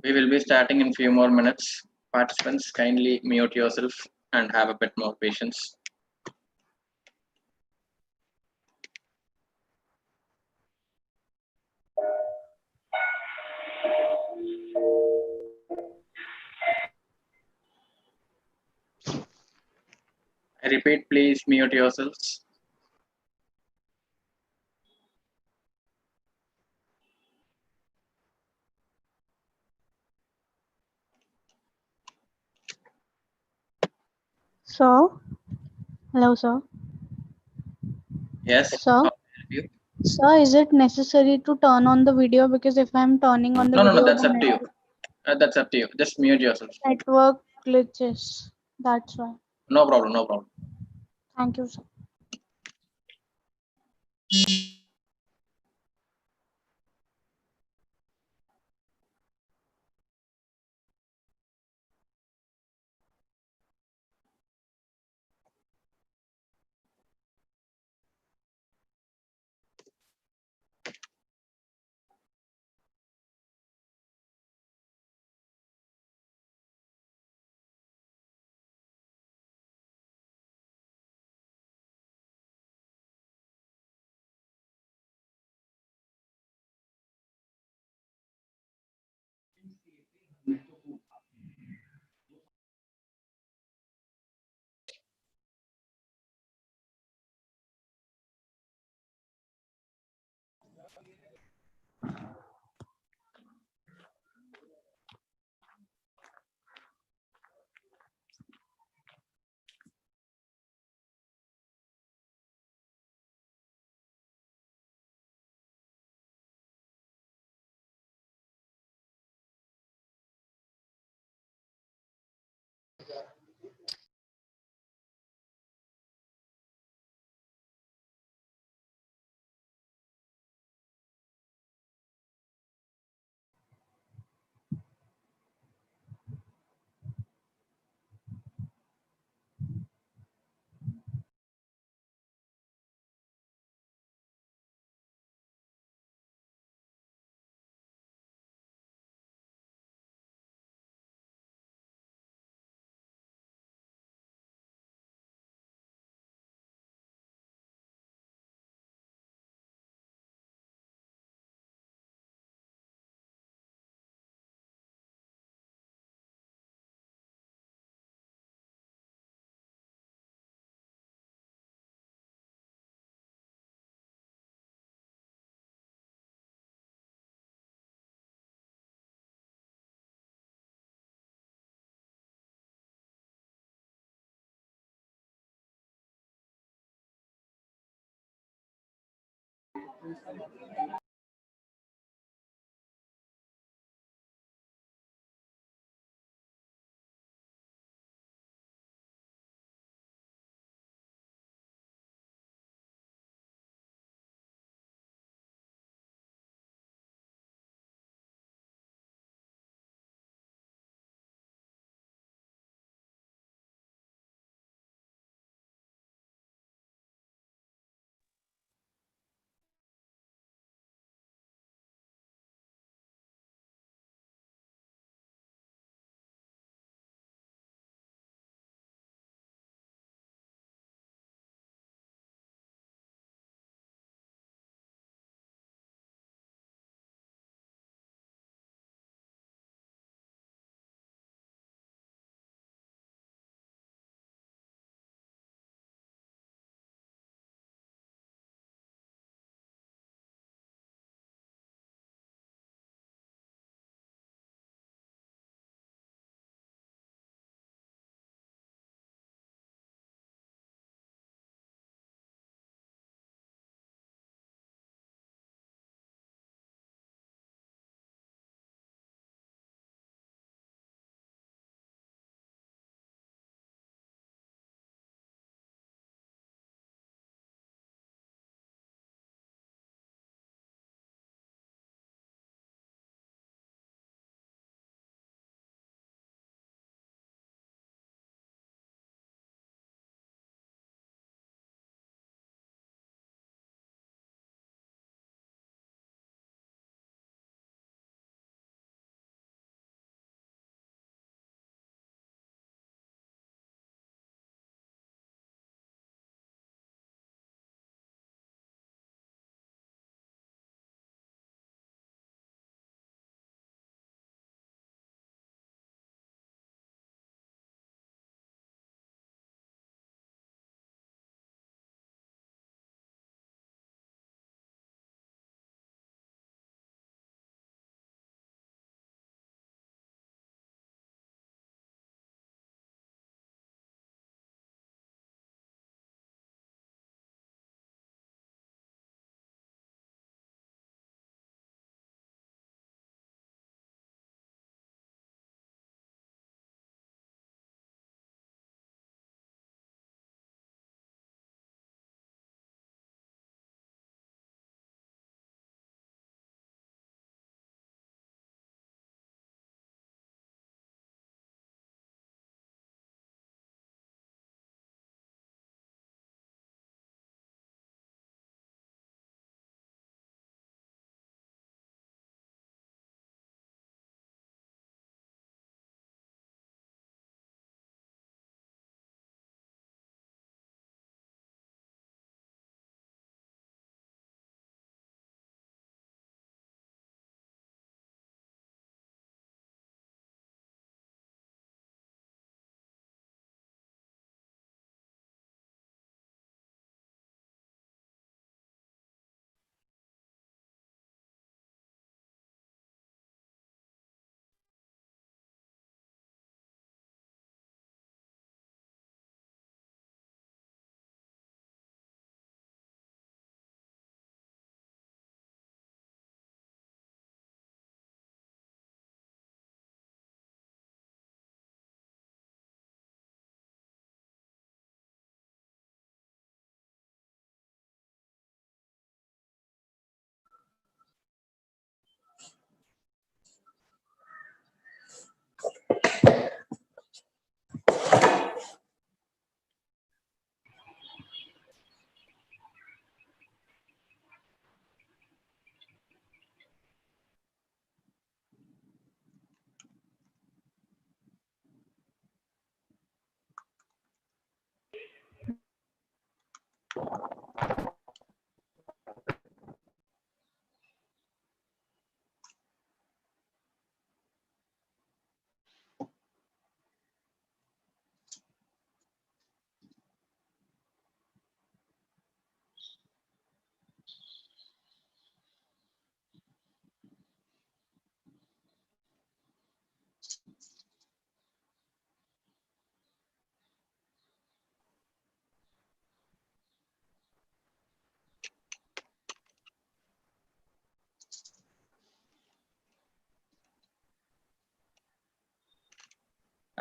We will be starting in few more minutes. Participants, kindly mute yourself and have a bit more patience. I repeat, please mute yourselves. Sir, hello, sir. Yes. Sir, How may I help you? sir, is it necessary to turn on the video? Because if I'm turning on the No, video, that's the up to you. That's up to you. Just mute yourself. network glitches. That's why. No problem. No problem. Thank you, sir.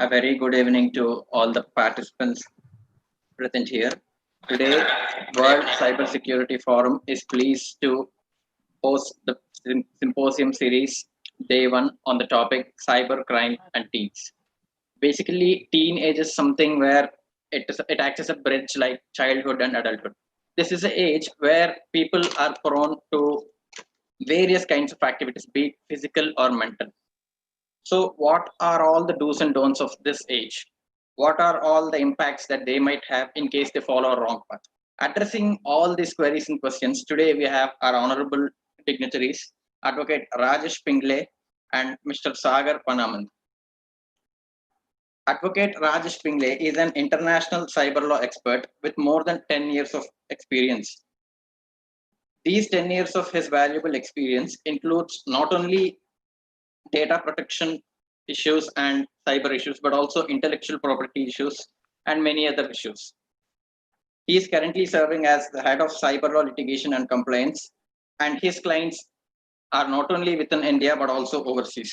A very good evening to all the participants present here. Today, World Cybersecurity Forum is pleased to host the symposium series day 1 on the topic cybercrime and teens. Basically, teenage is something where it acts as a bridge like childhood and adulthood. This is an age where people are prone to various kinds of activities, be it physical or mental. So, what are all the do's and don'ts of this age? What are all the impacts that they might have in case they follow a wrong path? Addressing all these queries and questions, today we have our honorable dignitaries, Advocate Rajesh Pingle and Mr. Sagar Panamand. Advocate Rajesh Pingle is an international cyber law expert with more than 10 years of experience. These 10 years of his valuable experience includes not only data protection issues and cyber issues, but also intellectual property issues and many other issues. He is currently serving as the head of cyber law litigation and compliance, and his clients are not only within India but also overseas.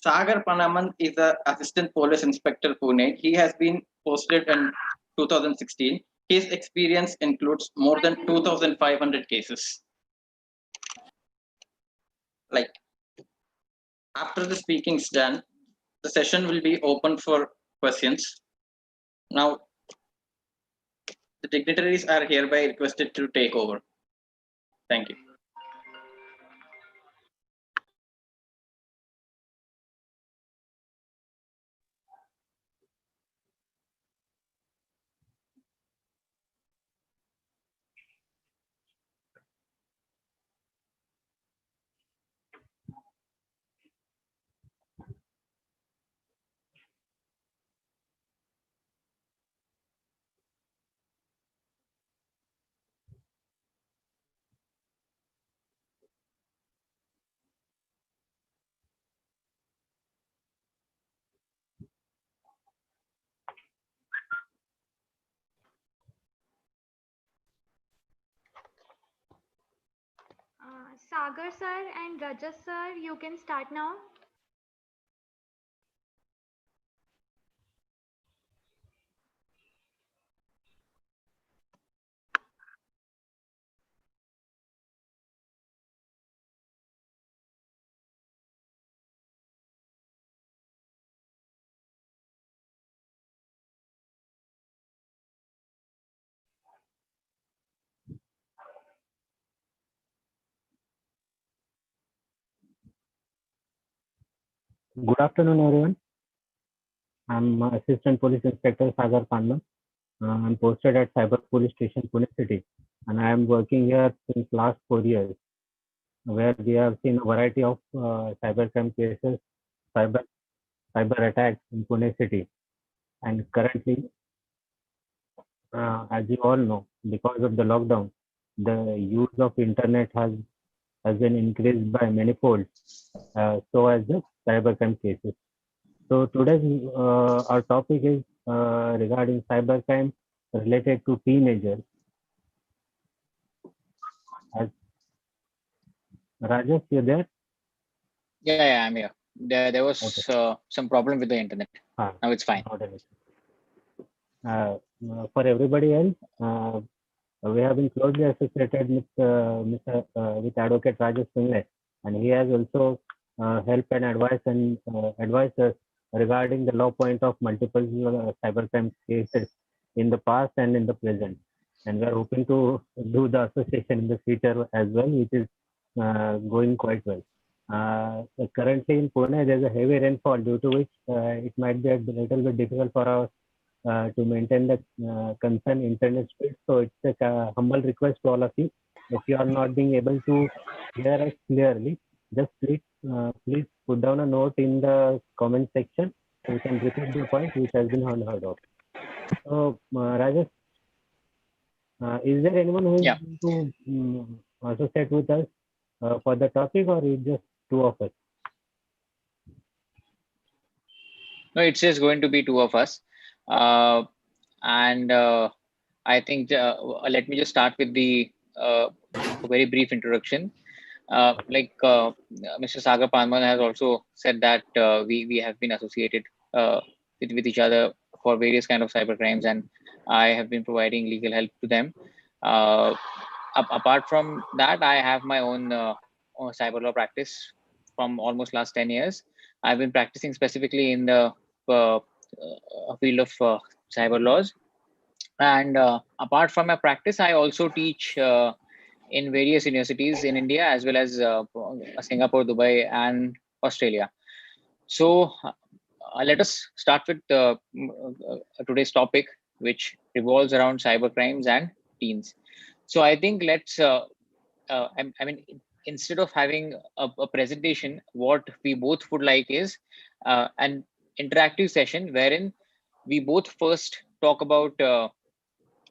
Sagar Panamand is the assistant police inspector Pune. He has been posted in 2016. His experience includes more than 2,500 cases. Like, after the speaking is done, the session will be open for questions. Now, the dignitaries are hereby requested to take over. Thank you. Sagar sir and Rajas sir, you can start now. Good afternoon, everyone. I'm Assistant Police Inspector Sagar Panam. I'm posted at Cyber Police Station, Pune City, and I am working here since last 4 years, where we have seen a variety of cybercrime cases, cyber attacks in Pune City. And currently, as you all know, because of the lockdown, the use of internet has been increased by manifold, so as the cybercrime cases. So today's our topic is regarding cybercrime related to teenagers. As Rajesh, you there? Yeah, I'm here. There was some problem with the internet. Now it's fine. For everybody else, we have been closely associated with Advocate Rajesh Pingle, and he has also helped and advised us regarding the law point of multiple cybercrime cases in the past and in the present. And we are hoping to do the association in the future as well, which is going quite well. Currently in Pune, there is a heavy rainfall, due to which it might be a little bit difficult for us to maintain the concerned internet speed. So it's a humble request to all of you. If you are not being able to hear us clearly, just please put down a note in the comment section so we can repeat the point which has been unheard of. So Rajesh, is there anyone who is going to associate with us for the topic, or is just two of us? No, it's just going to be two of us. And I think let me just start with the very brief introduction. Mr. Sagar Panman has also said that we have been associated with each other for various kind of cyber crimes, and I have been providing legal help to them. Apart from that, I have my own cyber law practice from almost last 10 years. I've been practicing specifically in the field of cyber laws. And apart from my practice, I also teach in various universities in India, as well as Singapore, Dubai, and Australia. So let us start with today's topic, which revolves around cyber crimes and teens. So I think let's, I mean, instead of having a presentation, what we both would like is an interactive session wherein we both first talk about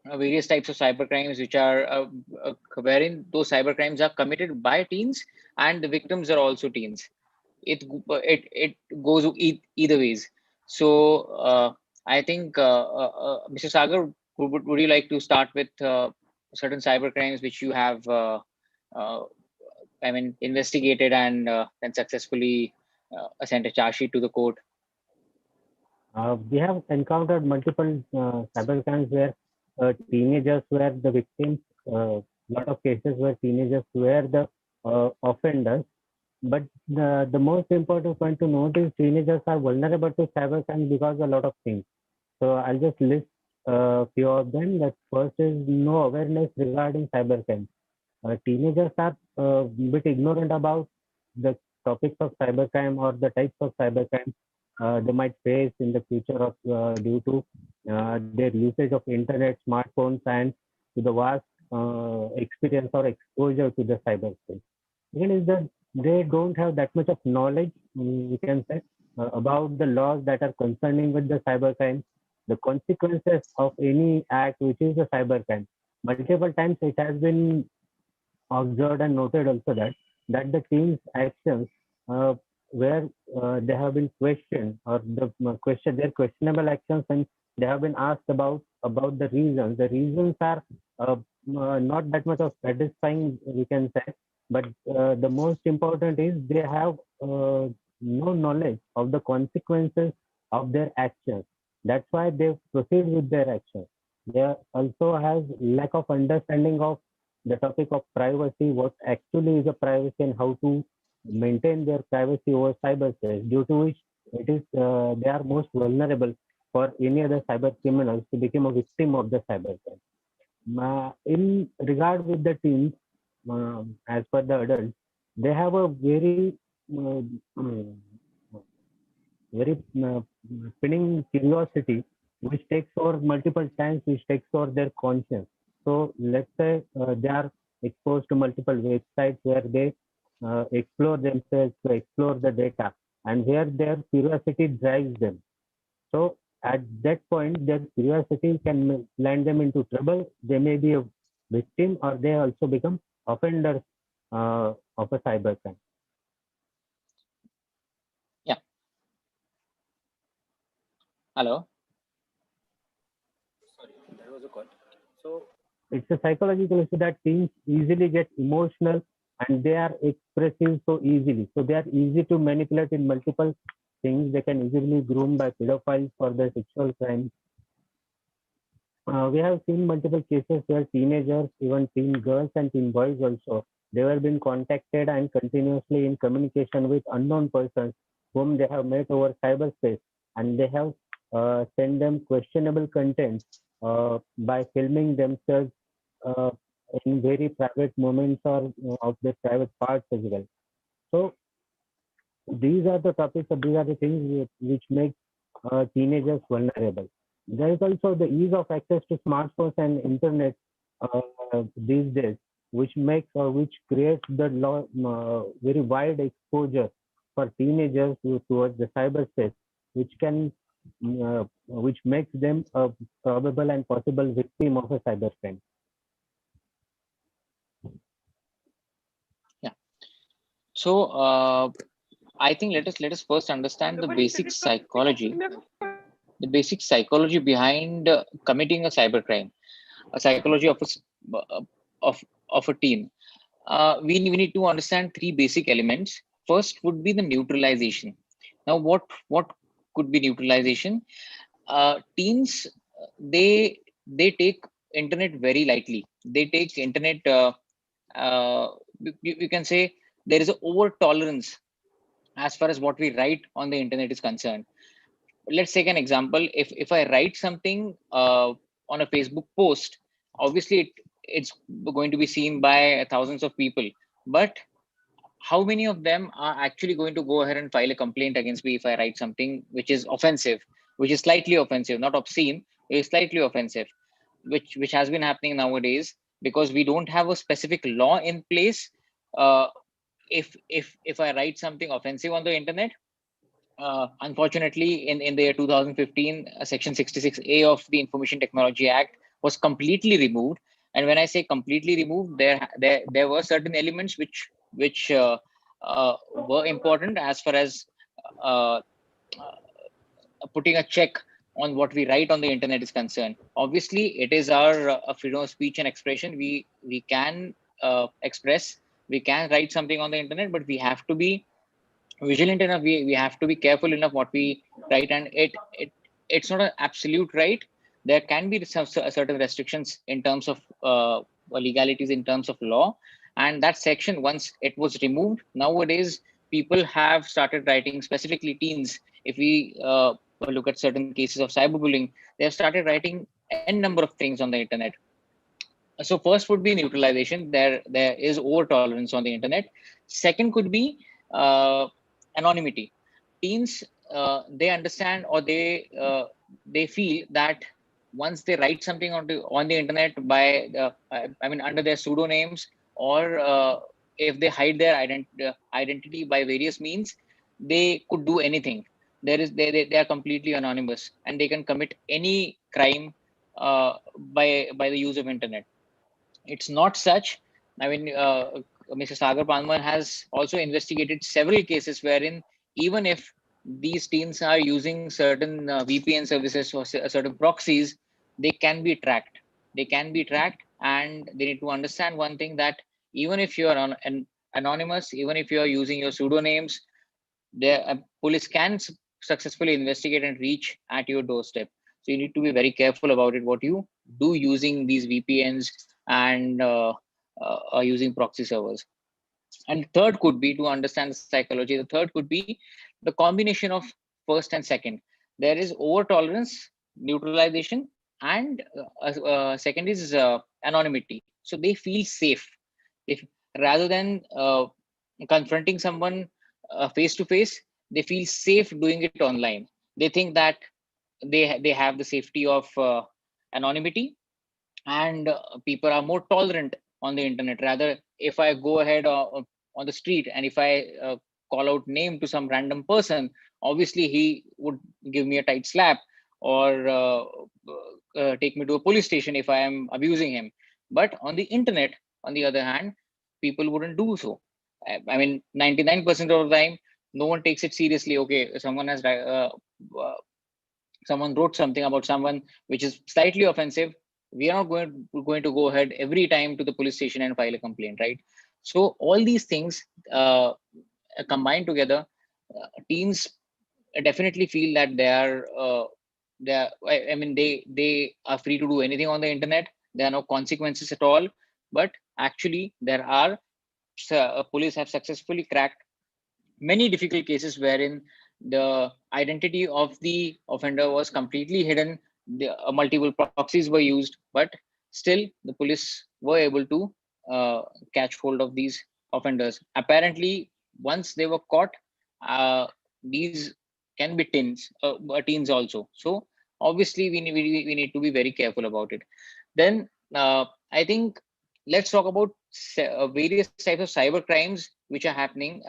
various types of cyber crimes, which are wherein those cyber crimes are committed by teens and the victims are also teens. It goes either ways. So I think Mr. Sagar, would you like to start with certain cyber crimes which you have uh, investigated and successfully sent a charge sheet to the court? We have encountered multiple cyber crimes where teenagers were the victims. A lot of cases where teenagers were the offenders. But the most important point to note is teenagers are vulnerable to cyber crimes because of a lot of things. So I'll just list a few of them. That first is no awareness regarding cyber crimes. Teenagers are a bit ignorant about the topics of cybercrime or the types of cybercrime they might face in the future of due to their usage of internet, smartphones, and to the vast experience or exposure to the cyberspace. Second is that they don't have that much of knowledge, we can say, about the laws that are concerning with the cybercrime, the consequences of any act which is a cybercrime. Multiple times it has been observed and noted also that the team's actions where they have been questioned or their questionable actions, and they have been asked about the reasons. The reasons are not that much of satisfying, we can say, but the most important is they have no knowledge of the consequences of their actions. That's why they proceed with their actions. They also have lack of understanding of the topic of privacy, what actually is a privacy and how to maintain their privacy over cyberspace, due to which it is they are most vulnerable for any other cyber criminals to become a victim of the cybercrime. In regard with the teens, as per the adults, they have a very uh, very spinning curiosity which takes over multiple times, which takes over their conscience. So let's say they are exposed to multiple websites where they explore themselves, to explore the data, and where their curiosity drives them. So at that point, their curiosity can land them into trouble. They may be a victim, or they also become offenders of a cybercrime. Yeah. Hello. Sorry, that was a call. So It's a psychological issue that teens easily get emotional and they are expressive so easily. So they are easy to manipulate in multiple things. They can easily be groomed by pedophiles for their sexual crimes. We have seen multiple cases where teenagers, even teen girls and teen boys also, they were being contacted and continuously in communication with unknown persons whom they have met over cyberspace, and they have sent them questionable content by filming themselves uh, in very private moments or of their private parts as well. So these are the topics, or these are the things which make teenagers vulnerable. There is also the ease of access to smartphones and internet these days, which makes or which creates the very wide exposure for teenagers towards the cyberspace, which makes them a probable and possible victim of a cybercrime. Yeah. So I think let us first understand the basic psychology behind committing a cybercrime, a psychology of a teen. we need to understand three basic elements. First would be the neutralization. Now, what could be neutralization? Teens, they take internet very lightly. They take internet. You can say there is an over tolerance as far as what we write on the internet is concerned. Let's take an example. If I write something on a Facebook post, obviously it's going to be seen by thousands of people, but how many of them are actually going to go ahead and file a complaint against me if I write something which is offensive, which is slightly offensive, not obscene, is slightly offensive, which has been happening nowadays because we don't have a specific law in place. uh, if I write something offensive on the internet, unfortunately, in the year 2015, Section 66A of the Information Technology Act was completely removed. And when I say completely removed, there were certain elements which were important as far as uh, putting a check on what we write on the internet is concerned. Obviously, it is our freedom of speech and expression. We can express, we can write something on the internet, but we have to be vigilant enough. We have to be careful enough what we write, and it's not an absolute right. There can be some certain restrictions in terms of legalities, in terms of law, and that section, once it was removed, nowadays people have started writing, specifically teens. If we look at certain cases of cyberbullying, they have started writing n number of things on the internet. So first would be neutralization. There is over tolerance on the internet. Second could be anonymity. Teens, they understand, or they feel that once they write something on the internet by I mean under their pseudonyms, or if they hide their identity by various means, they could do anything. They are completely anonymous, and they can commit any crime by the use of internet. It's not such. I mean, Mr. Sagar Palmer has also investigated several cases wherein even if these teams are using certain VPN services or certain proxies, they can be tracked. They can be tracked, and they need to understand one thing, that even if you are anonymous, even if you are using your pseudonyms, the police can successfully investigate and reach at your doorstep. So you need to be very careful about it, what you do using these VPNs and using proxy servers. And third could be, to understand the psychology, the third could be the combination of first and second. There is over tolerance, neutralization, and second is anonymity. So they feel safe. If rather than confronting someone face to face, they feel safe doing it online. They think that they have the safety of anonymity, and people are more tolerant on the internet. Rather, if I go ahead on the street, and if I call out name to some random person, obviously he would give me a tight slap, or take me to a police station if I am abusing him. But on the internet, on the other hand, people wouldn't do so. I mean, 99% of the time, no one takes it seriously. Okay, someone wrote something about someone which is slightly offensive. We are not going to go ahead every time to the police station and file a complaint, right? So all these things combined together, teens definitely feel that I mean, they are free to do anything on the internet. There are no consequences at all. But actually, there are police have successfully cracked many difficult cases wherein the identity of the offender was completely hidden. Multiple proxies were used, but still the police were able to catch hold of these offenders. Apparently, once they were caught, these can be teens also. So obviously, we need to be very careful about it. Then I think let's talk about various types of cyber crimes which are happening,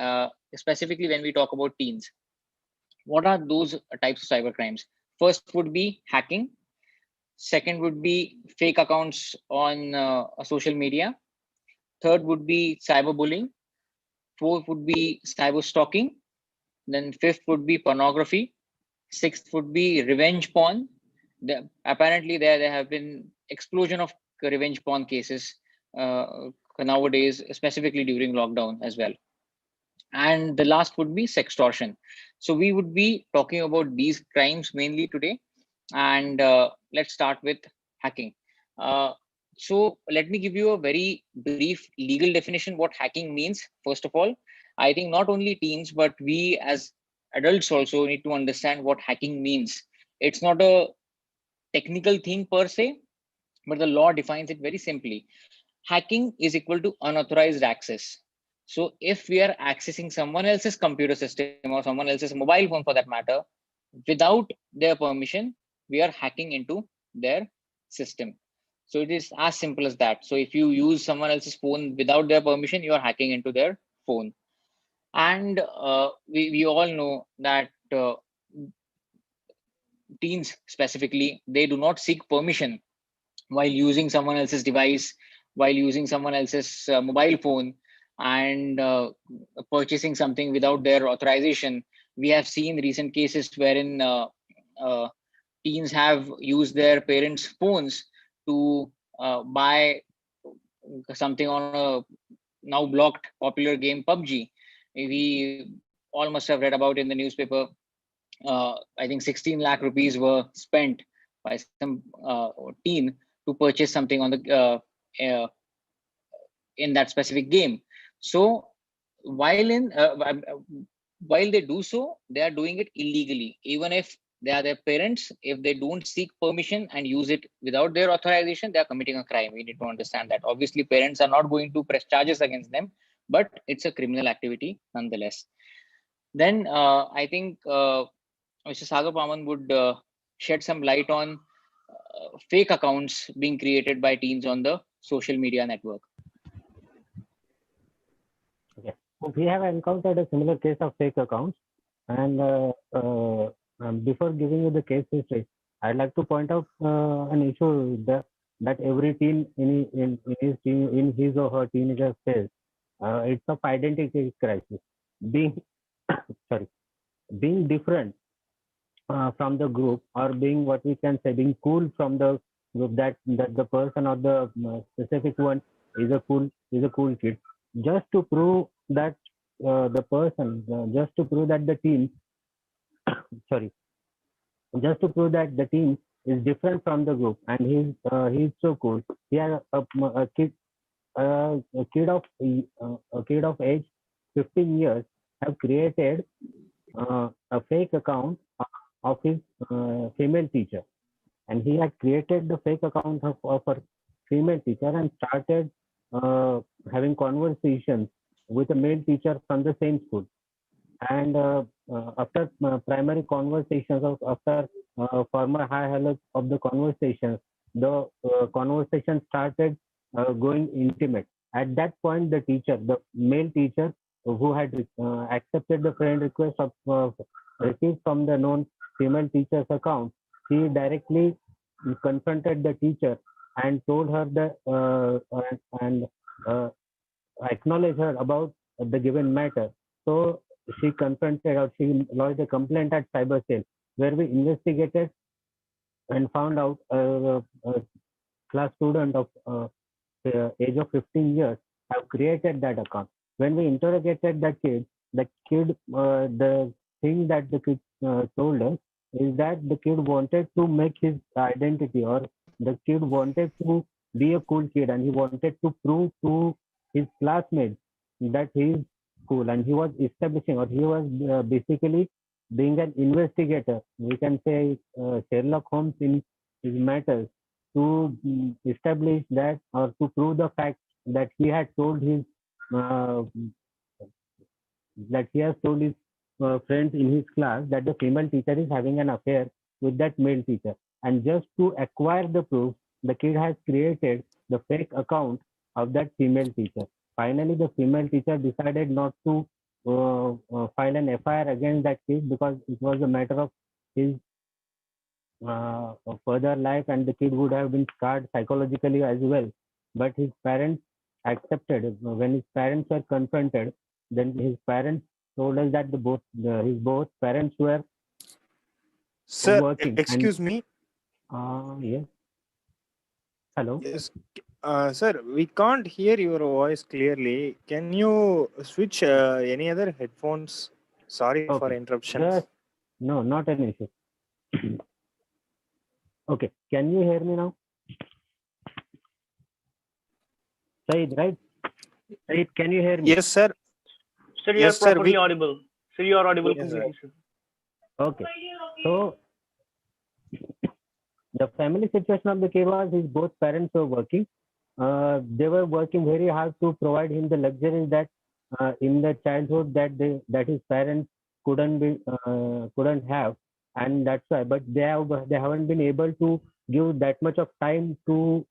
specifically when we talk about teens. What are those types of cyber crimes? First would be hacking. Second would be fake accounts on social media. Third would be cyberbullying. Fourth would be cyber stalking. Then fifth would be pornography. Sixth would be revenge porn. Apparently, there have been explosion of revenge porn cases nowadays, specifically during lockdown as well. And the last would be sextortion. So we would be talking about these crimes mainly today. And let's start with hacking. So let me give you a very brief legal definition what hacking means. First of all, I think not only teens, but we as adults also need to understand what hacking means. It's not a technical thing per se, but the law defines it very simply. Hacking is equal to unauthorized access. So if we are accessing someone else's computer system or someone else's mobile phone for that matter, without their permission, we are hacking into their system. So it is as simple as that. So if you use someone else's phone without their permission, you are hacking into their phone. And we all know that teens specifically, they do not seek permission while using someone else's device, while using someone else's mobile phone, and purchasing something without their authorization. We have seen recent cases wherein uh, teens have used their parents' phones to buy something on a now blocked popular game PUBG. We all must have read about in the newspaper. I think 16 lakh rupees were spent by some teen to purchase something on the in that specific game. So while in while they do so, they are doing it illegally. Even if they are their parents, if they don't seek permission and use it without their authorization, they are committing a crime. We need to understand that. Obviously, parents are not going to press charges against them, but it's a criminal activity nonetheless. Then I think Mr. Sagar Paman would shed some light on fake accounts being created by teens on the social media network. Okay. So we have encountered a similar case of fake accounts, and before giving you the case history, I'd like to point out an issue that every teen in his or her teenager phase, it's of identity crisis, being sorry, being different from the group, or being what we can say being cool from the group, that the person or the specific one is a cool kid, just to prove that the person just to prove that the team sorry just to prove that the team is different from the group, and he's so cool. He has a kid a kid of age 15 years have created a fake account of his female teacher, and he had created the fake account of a female teacher and started having conversations with a male teacher from the same school. And after primary conversations, after former high highlights of the conversations, the conversation started going intimate. At that point, the male teacher who had accepted the friend request of received from the known female teacher's account, he directly confronted the teacher and told her that and acknowledged her about the given matter. So she confronted, or she lodged a complaint at cyber cell, where we investigated and found out a class student of age of 15 years have created that account. When we interrogated the thing that the kid told us is that the kid wanted to make his identity, or the kid wanted to be a cool kid, and he wanted to prove to his classmates that he is cool, and he was establishing, or he was basically being an investigator. We can say Sherlock Holmes in his matters, to establish that, or to prove the fact that he had told his uh, that he has told his friends in his class that the female teacher is having an affair with that male teacher. And just to acquire the proof, the kid has created the fake account of that female teacher. Finally, the female teacher decided not to file an FIR against that kid, because it was a matter of his further life, and the kid would have been scarred psychologically as well. But his parents accepted. When his parents were confronted, then his parents told us that his both parents were Sir, working. excuse me. Yes. Hello. Yes. Sir, we can't hear your voice clearly. Can you switch any other headphones? Sorry for Okay. interruptions. Just no, not an issue. Okay. Can you hear me now? Said, right? Said, can you hear me? Yes, sir. Sir, you are Yes, sir. properly audible. Sir, you are audible Yes, sir. completely, sir. Okay. So the family situation of the kid was his both parents were working. They were working very hard to provide him the luxuries that in the childhood that his parents couldn't have, and that's why. But they haven't been able to give that much of time to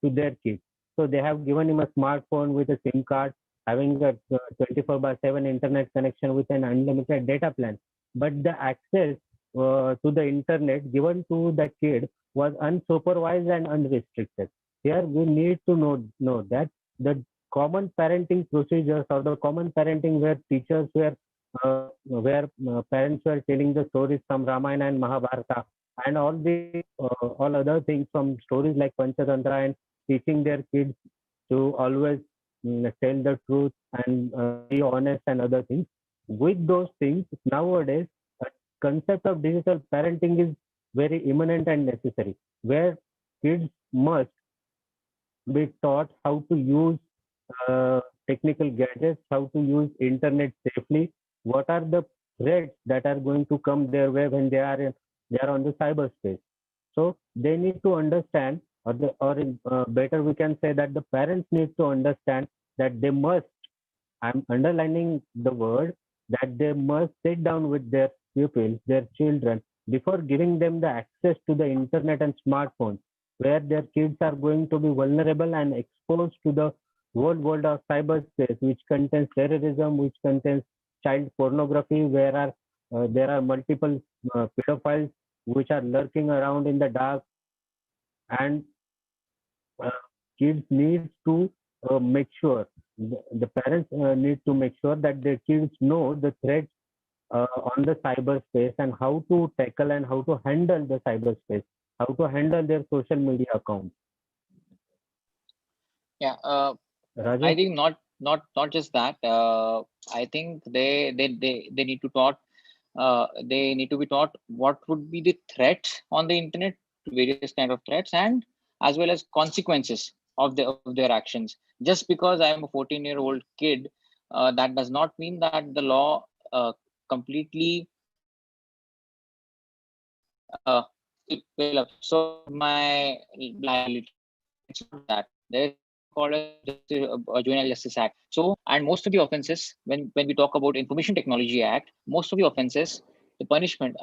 their kids. So they have given him a smartphone with a SIM card, having a 24/7 internet connection with an unlimited data plan. But the access to the internet given to the kid was unsupervised and unrestricted. Here we need to know that the common parenting procedures or the common parenting where teachers where parents were telling the stories from Ramayana and Mahabharata and all other things from stories like Panchatantra and teaching their kids to always tell the truth and be honest and other things. With those things, nowadays, a concept of digital parenting is very imminent and necessary, where kids must be taught how to use technical gadgets, how to use internet safely, what are the threats that are going to come their way when they are on the cyberspace. So they need to understand, better we can say that the parents need to understand that they must. I'm underlining the word that they must sit down with their pupils, their children, before giving them the access to the internet and smartphones, where their kids are going to be vulnerable and exposed to the whole world of cyberspace, which contains terrorism, which contains child pornography, there are multiple pedophiles which are lurking around in the dark, and uh, kids need to make sure the parents need to make sure that their kids know the threats on the cyberspace and how to tackle and how to handle the cyberspace, how to handle their social media accounts. Yeah, I Rajesh? think not just that. I think they need to taught. They need to be taught what would be the threats on the internet, various kind of threats, and as well as consequences of their actions. Just because I am a 14-year-old kid, that does not mean that the law completely will absorb my liability. It's not that. There's called a Juvenile Justice Act. So, and most of the offenses, when we talk about Information Technology Act, most of the offenses, the punishment,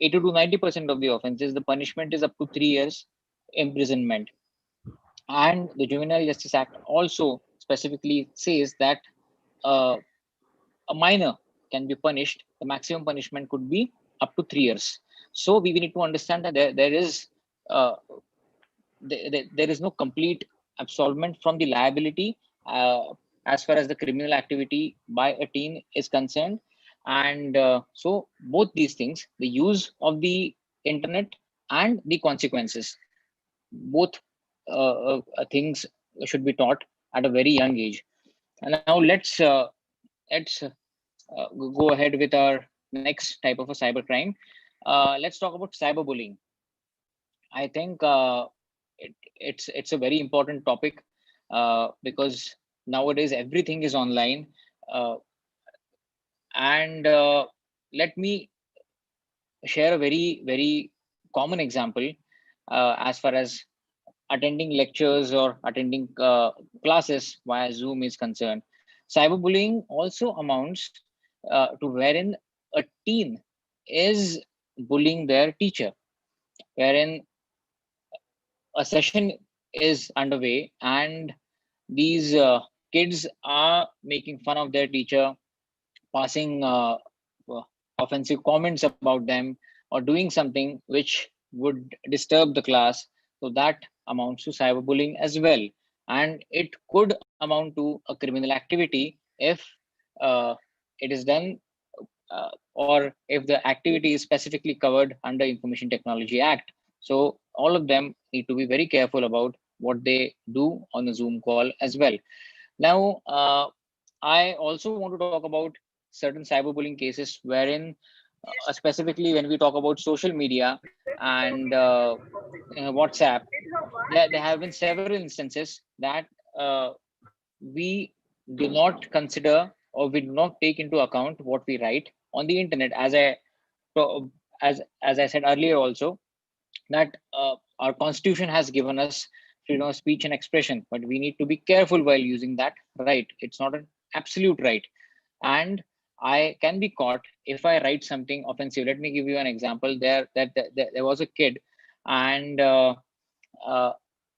80 to 90% of the offenses, the punishment is up to 3 years imprisonment. And the Juvenile Justice Act also specifically says that uh, a minor can be punished. The maximum punishment could be up to 3 years. So we need to understand that uh, there is no complete absolvement from the liability as far as the criminal activity by a teen is concerned. And so both these things, the use of the internet and the consequences, both things should be taught at a very young age. And now let's go ahead with our next type of a cybercrime. Let's talk about cyberbullying. I think it's a very important topic because nowadays everything is online. Uh, and let me share a very common example as far as attending lectures or attending classes via Zoom is concerned. Cyberbullying also amounts to wherein a teen is bullying their teacher, wherein a session is underway and these kids are making fun of their teacher, passing offensive comments about them, or doing something which would disturb the class. So that amounts to cyberbullying as well. And it could amount to a criminal activity if uh, it is done or if the activity is specifically covered under Information Technology Act. So all of them need to be very careful about what they do on a Zoom call as well. Now, I also want to talk about certain cyberbullying cases wherein, specifically when we talk about social media and WhatsApp, there have been several instances that we do not consider or we do not take into account what we write on the internet. As I said earlier also, that our constitution has given us freedom of speech and expression, but we need to be careful while using that right. It's not an absolute right, and I can be caught if I write something offensive. Let me give you an example. There was a kid, and uh,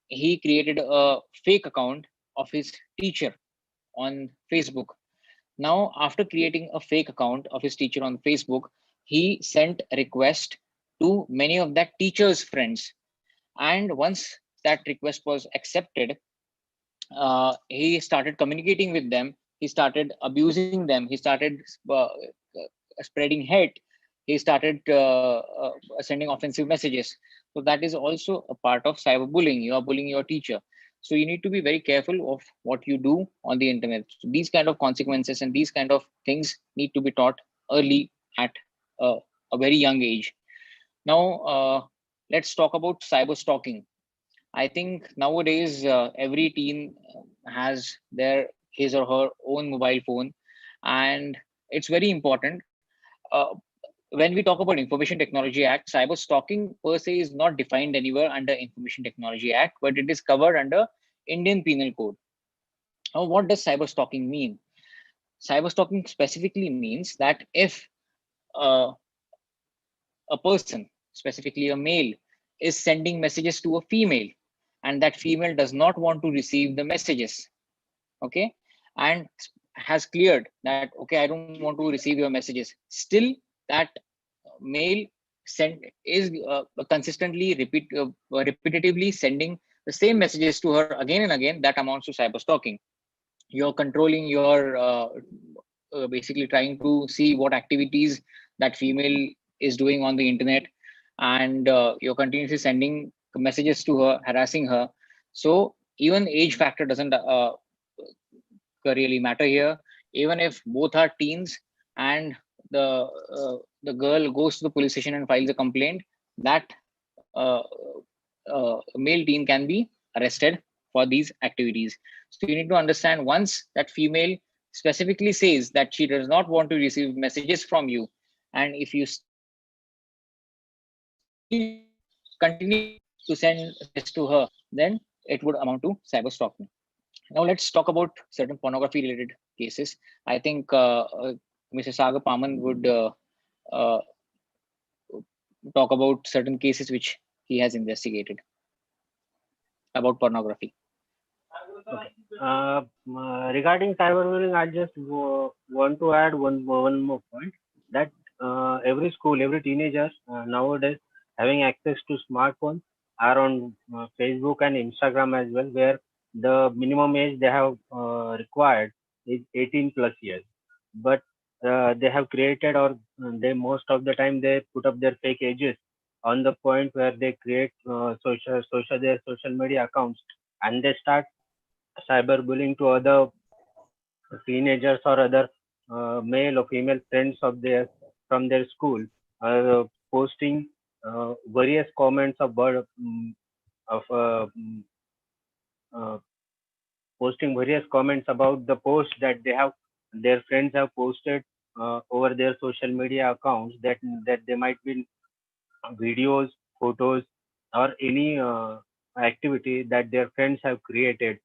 he created a fake account of his teacher on Facebook. Now, after creating a fake account of his teacher on Facebook, he sent a request to many of that teacher's friends. And once that request was accepted, he started communicating with them. He started abusing them. He started spreading hate. He started sending offensive messages. So that is also a part of cyberbullying. You are bullying your teacher. So you need to be very careful of what you do on the internet. So these kind of consequences and these kind of things need to be taught early at a very young age. Now, let's talk about cyber stalking. I think nowadays every teen has his or her own mobile phone, and it's very important. Uh, when we talk about Information Technology Act, cyber stalking per se is not defined anywhere under Information Technology Act, but it is covered under Indian Penal Code. Now, what does cyber stalking mean? Cyber stalking specifically means that if uh, a person, specifically a male, is sending messages to a female, and that female does not want to receive the messages, okay, and has cleared that, okay, I don't want to receive your messages, still that male is consistently repetitively sending the same messages to her again and again, that amounts to cyber stalking. You're controlling your basically trying to see what activities that female is doing on the internet, and you're continuously sending messages to her, harassing her. So even age factor doesn't really matter here. Even if both are teens and the girl goes to the police station and files a complaint, that uh, male teen can be arrested for these activities. So you need to understand, once that female specifically says that she does not want to receive messages from you, and if you continue to send this to her, then it would amount to cyber stalking. Now let's talk about certain pornography related cases. I think Mr. Sagar Paman would uh, talk about certain cases which he has investigated about pornography. Okay. Regarding cyberbullying, I just want to add one more point, that every school, every teenager nowadays having access to smartphones are on Facebook and Instagram as well, where the minimum age they have required is 18 plus years. But they have created, or they most of the time they put up their fake ages on the point where they create their social media accounts, and they start cyberbullying to other teenagers or other male or female friends of their from their school, posting various comments of uh, posting various comments about the post that their friends have posted over their social media accounts, that they might be videos, photos, or any activity that their friends have created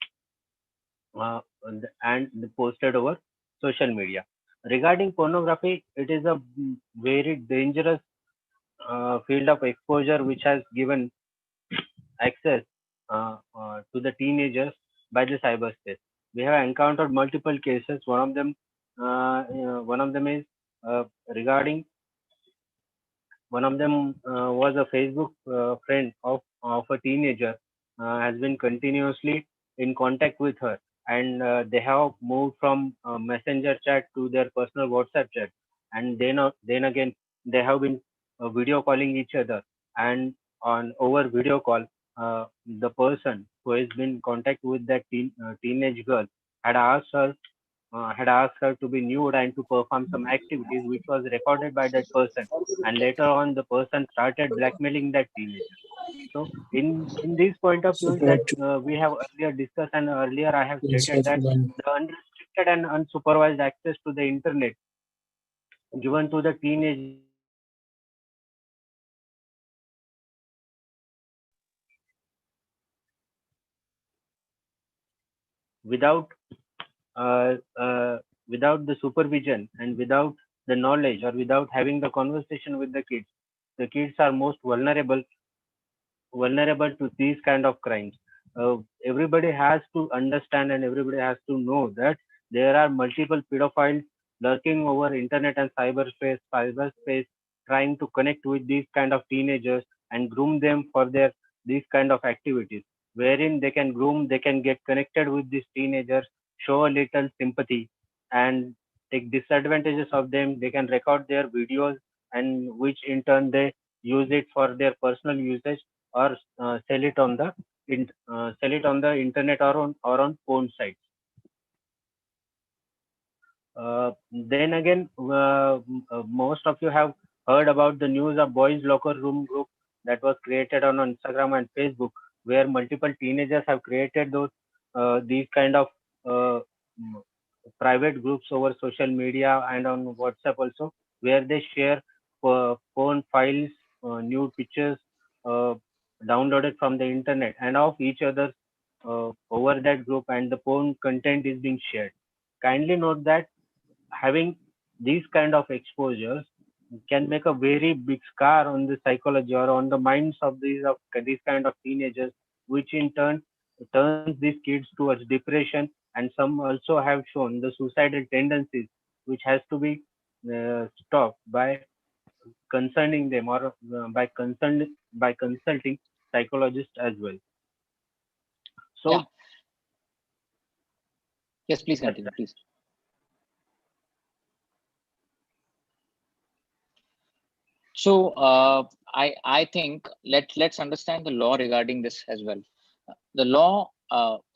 and posted over social media. Regarding pornography, it is a very dangerous field of exposure which has given access to the teenagers by the cyberspace. We have encountered multiple cases. One of them is regarding one of them was a Facebook friend of a teenager, has been continuously in contact with her, and they have moved from messenger chat to their personal WhatsApp chat, and then again they have been video calling each other, and on over video call the person who has been in contact with that teenage girl had asked her to be nude and to perform some activities which was recorded by that person, and later on the person started blackmailing that teenager. So in this point of view that we have earlier discussed, and earlier I have stated that the unrestricted and unsupervised access to the internet given to the teenagers without uh, uh, without the supervision and without the knowledge or without having the conversation with the kids are most vulnerable to these kind of crimes. Everybody has to understand and everybody has to know that there are multiple pedophiles lurking over internet and cyberspace, trying to connect with these kind of teenagers and groom them for their these kind of activities, wherein they can groom, they can get connected with these teenagers, show a little sympathy, and take disadvantages of them. They can record their videos, and which in turn they use it for their personal usage or sell it on the sell it on the internet or on porn sites. Then again, most of you have heard about the news of boys locker room group that was created on Instagram and Facebook, where multiple teenagers have created these kind of uh, mm, private groups over social media and on WhatsApp also, where they share porn files, nude pictures uh, downloaded from the internet and of each other over that group, and the porn content is being shared. Kindly note that having these kind of exposures can make a very big scar on the psychology or on the minds of these kind of teenagers, which in turn turns these kids towards depression, and some also have shown the suicidal tendencies, which has to be stopped by concerning them or by consulting psychologists as well. So Yeah. Yes, please continue, please. So I think let's understand the law regarding this as well. The law,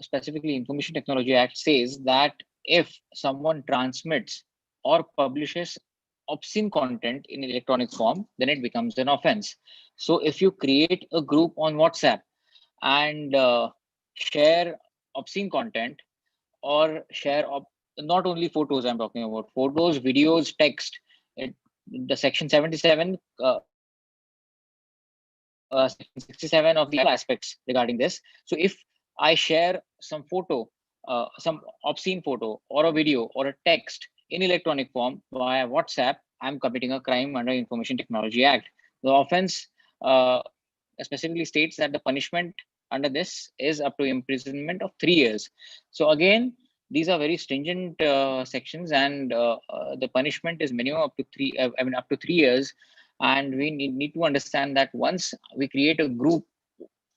specifically Information Technology Act, says that if someone transmits or publishes obscene content in electronic form, then it becomes an offense. So if you create a group on WhatsApp and share obscene content or share not only photos, I'm talking about photos, videos, text, the section 77 section 67 of the aspects regarding this. So if I share some photo, some obscene photo or a video or a text in electronic form via WhatsApp, I'm committing a crime under Information Technology Act. The offense specifically states that the punishment under this is up to imprisonment of 3 years. So again, these are very stringent sections, and the punishment is minimum up to up to 3 years. And we need to understand that once we create a group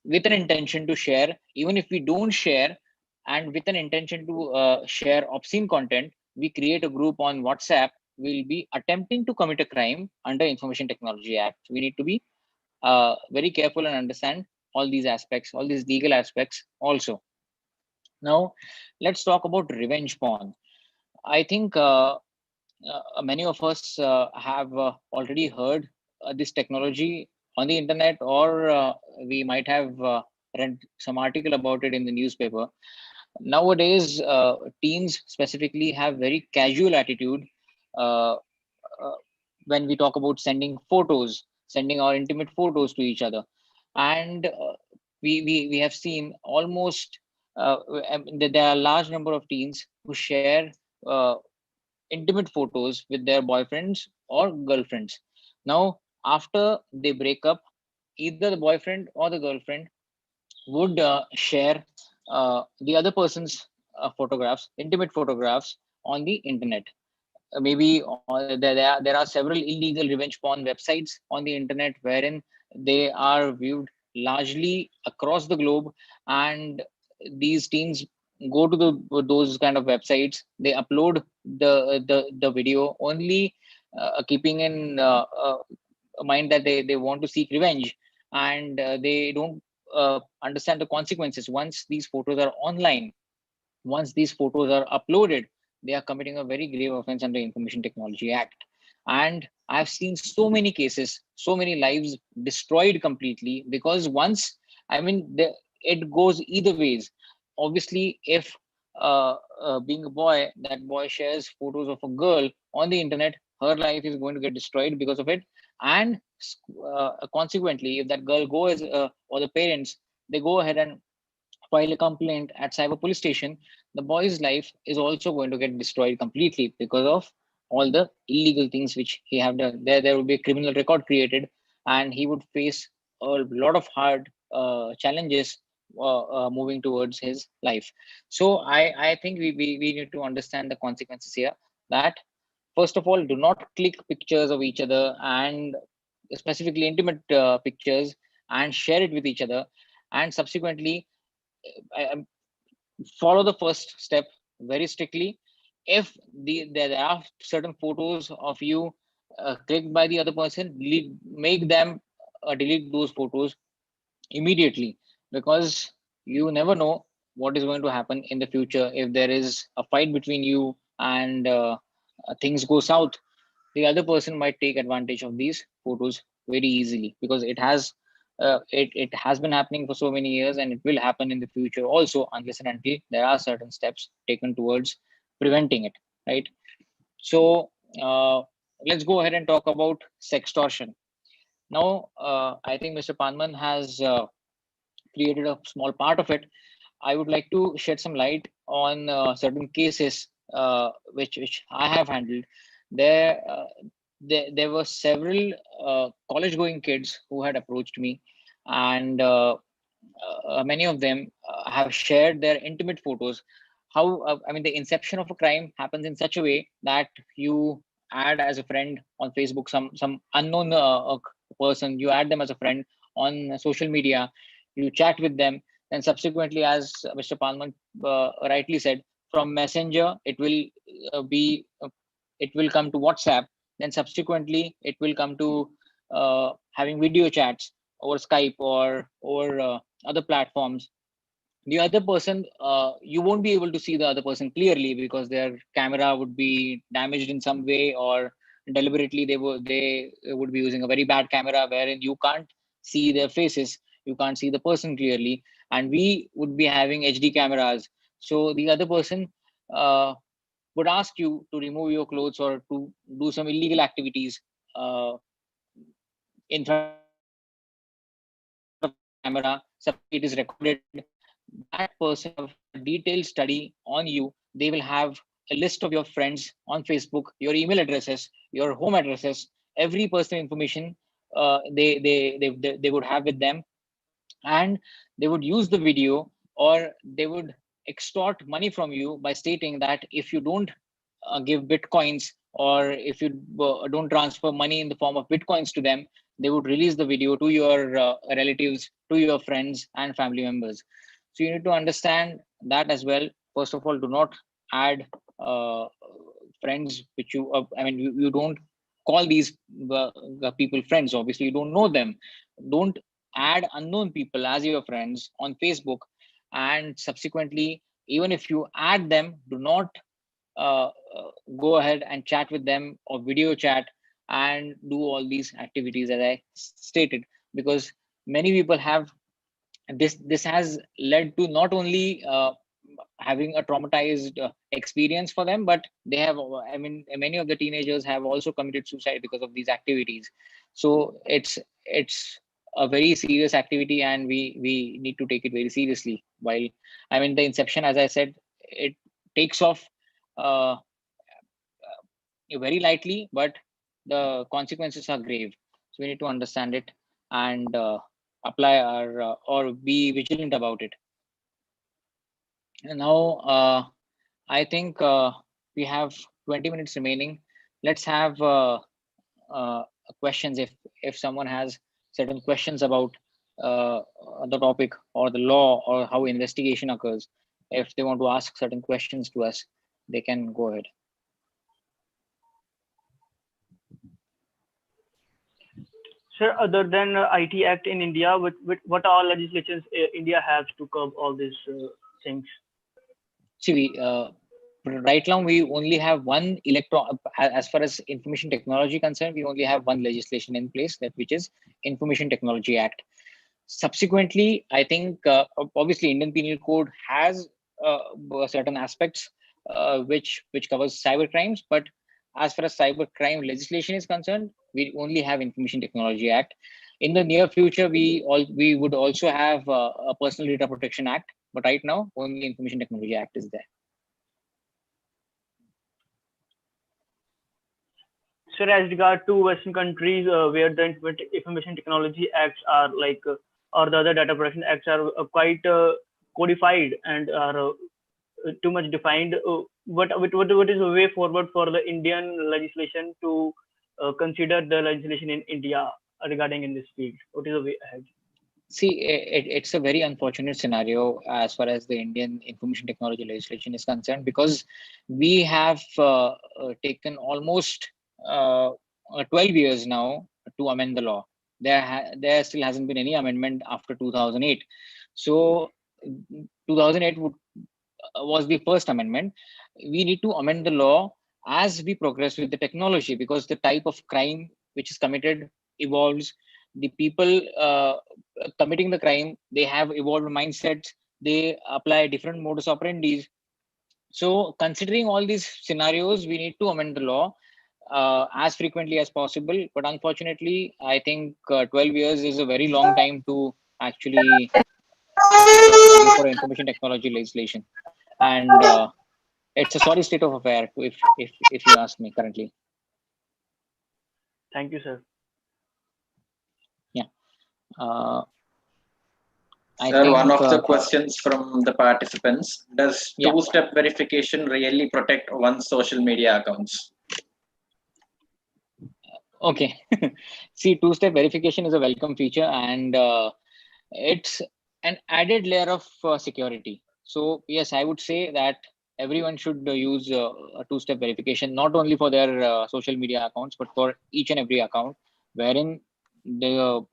with an intention to share, even if we don't share, and with an intention to share obscene content, we create a group on WhatsApp, we'll be attempting to commit a crime under Information Technology Act. We need to be very careful and understand all these aspects, all these legal aspects also. Now, let's talk about revenge porn. I think many of us have already heard this technology on the internet, or we might have read some article about it in the newspaper. Nowadays, teens specifically have very casual attitude uh, when we talk about sending photos, sending our intimate photos to each other. And we have seen almost there are a large number of teens who share uh, intimate photos with their boyfriends or girlfriends. Now, after they break up, either the boyfriend or the girlfriend would share the other person's photographs, intimate photographs, on the internet. Maybe there are several illegal revenge porn websites on the internet wherein they are viewed largely across the globe, and these teens go to those kind of websites. They upload the video only, keeping in mind that they want to seek revenge, and they don't understand the consequences. Once these photos are online, once these photos are uploaded, they are committing a very grave offense under Information Technology Act. And I've seen so many cases, so many lives destroyed completely, because once, it goes either ways. Obviously, if being a boy, that boy shares photos of a girl on the internet, her life is going to get destroyed because of it. And consequently, if that girl goes, or the parents, they go ahead and file a complaint at cyber police station, the boy's life is also going to get destroyed completely because of all the illegal things which he have done. There will be a criminal record created, and he would face a lot of hard challenges moving towards his life. So I think we need to understand the consequences here. That first of all, do not click pictures of each other, and specifically intimate pictures, and share it with each other. And subsequently, I follow the first step very strictly. If there are certain photos of you clicked by the other person, make them delete those photos immediately, because you never know what is going to happen in the future. If there is a fight between you, and things go south, the other person might take advantage of these photos very easily, because it has been happening for so many years, and it will happen in the future also, unless and until there are certain steps taken towards preventing it, right? So let's go ahead and talk about sextortion. Now, I think Mr. Panman has created a small part of it. I would like to shed some light on certain cases which I have handled. There, there were several college-going kids who had approached me, and many of them have shared their intimate photos. How the inception of a crime happens in such a way that you add as a friend on Facebook some unknown person. You add them as a friend on social media. You chat with them, and subsequently, as Mr. Palman rightly said, from Messenger it will come to WhatsApp. Then subsequently, it will come to having video chats over Skype or over other platforms. The other person, you won't be able to see the other person clearly, because their camera would be damaged in some way, or deliberately they would be using a very bad camera wherein you can't see their faces, you can't see the person clearly. And we would be having HD cameras, so the other person would ask you to remove your clothes or to do some illegal activities in front of camera. It is recorded. That person have a detailed study on you. They will have a list of your friends on Facebook, your email addresses, your home addresses, every personal information they would have with them. And they would use the video, or they would extort money from you by stating that if you don't give bitcoins, or if you don't transfer money in the form of bitcoins to them, they would release the video to your relatives, to your friends and family members. So you need to understand that as well. First of all, do not add friends which you don't call these people friends. Obviously you don't know them. Don't add unknown people as your friends on Facebook. And subsequently, even if you add them, do not uh, go ahead and chat with them or video chat and do all these activities as I stated, because many people have this has led to not only having a traumatized experience for them, but they have, many of the teenagers have also committed suicide because of these activities. So it's a very serious activity, and we need to take it very seriously. While the inception, as I said, it takes off uh, very lightly, but the consequences are grave. So we need to understand it and apply our or be vigilant about it. And now I think we have 20 minutes remaining. Let's have uh, questions. If someone has certain questions about uh, the topic or the law or how investigation occurs, if they want to ask certain questions to us, they can go ahead. Sir, other than IT Act in India, what all legislations India has to curb all these things? See, right now we only have one as far as information technology concerned, we only have one legislation in place, that which is Information Technology Act. Subsequently, I think obviously Indian Penal Code has certain aspects which covers cyber crimes, but as far as cyber crime legislation is concerned, we only have Information Technology Act. In the near future, we would also have a Personal Data Protection Act, but right now only Information Technology Act is there. Sir, as regard to Western countries where the Information Technology Acts are like, or the other data protection acts are quite codified and are too much defined, what is the way forward for the Indian legislation to consider the legislation in India regarding in this field? What is the way ahead? See, it's a very unfortunate scenario as far as the Indian information technology legislation is concerned, because we have taken almost 12 years now to amend the law. There still hasn't been any amendment after 2008. So 2008 was the first amendment. We need to amend the law as we progress with the technology, because the type of crime which is committed evolves. The people committing the crime, they have evolved mindsets, they apply different modus operandi. So considering all these scenarios, we need to amend the law as frequently as possible. But unfortunately, I think 12 years is a very long time to actually go for information technology legislation. And it's a sorry state of affair, if you ask me currently. Thank you, sir. Sir, one of the questions from the participants: does Yeah. two-step verification really protect one's social media accounts? Okay. See, two-step verification is a welcome feature, and it's an added layer of security. So yes, I would say that everyone should use a two-step verification, not only for their social media accounts, but for each and every account wherein the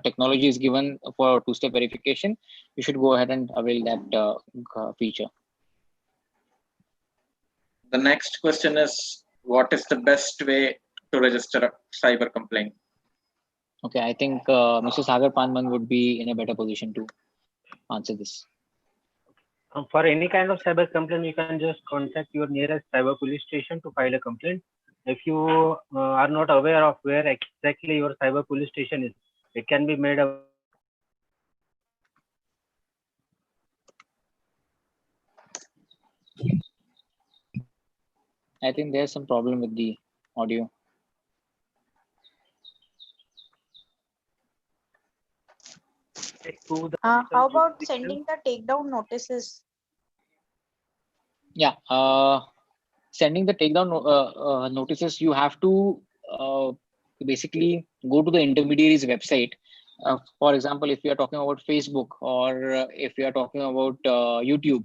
technology is given for two-step verification. You should go ahead and avail that feature. The next question is: what is the best way to register a cyber complaint? Okay, I think Mr. Sagar Panman would be in a better position to answer this. For any kind of cyber complaint, you can just contact your nearest cyber police station to file a complaint. If you are not aware of where exactly your cyber police station is, it can be made up. I think there's some problem with the audio. How about sending the takedown notices? Yeah, sending the takedown notices, you have to basically go to the intermediary's website. For example, if you are talking about Facebook, or if you are talking about YouTube,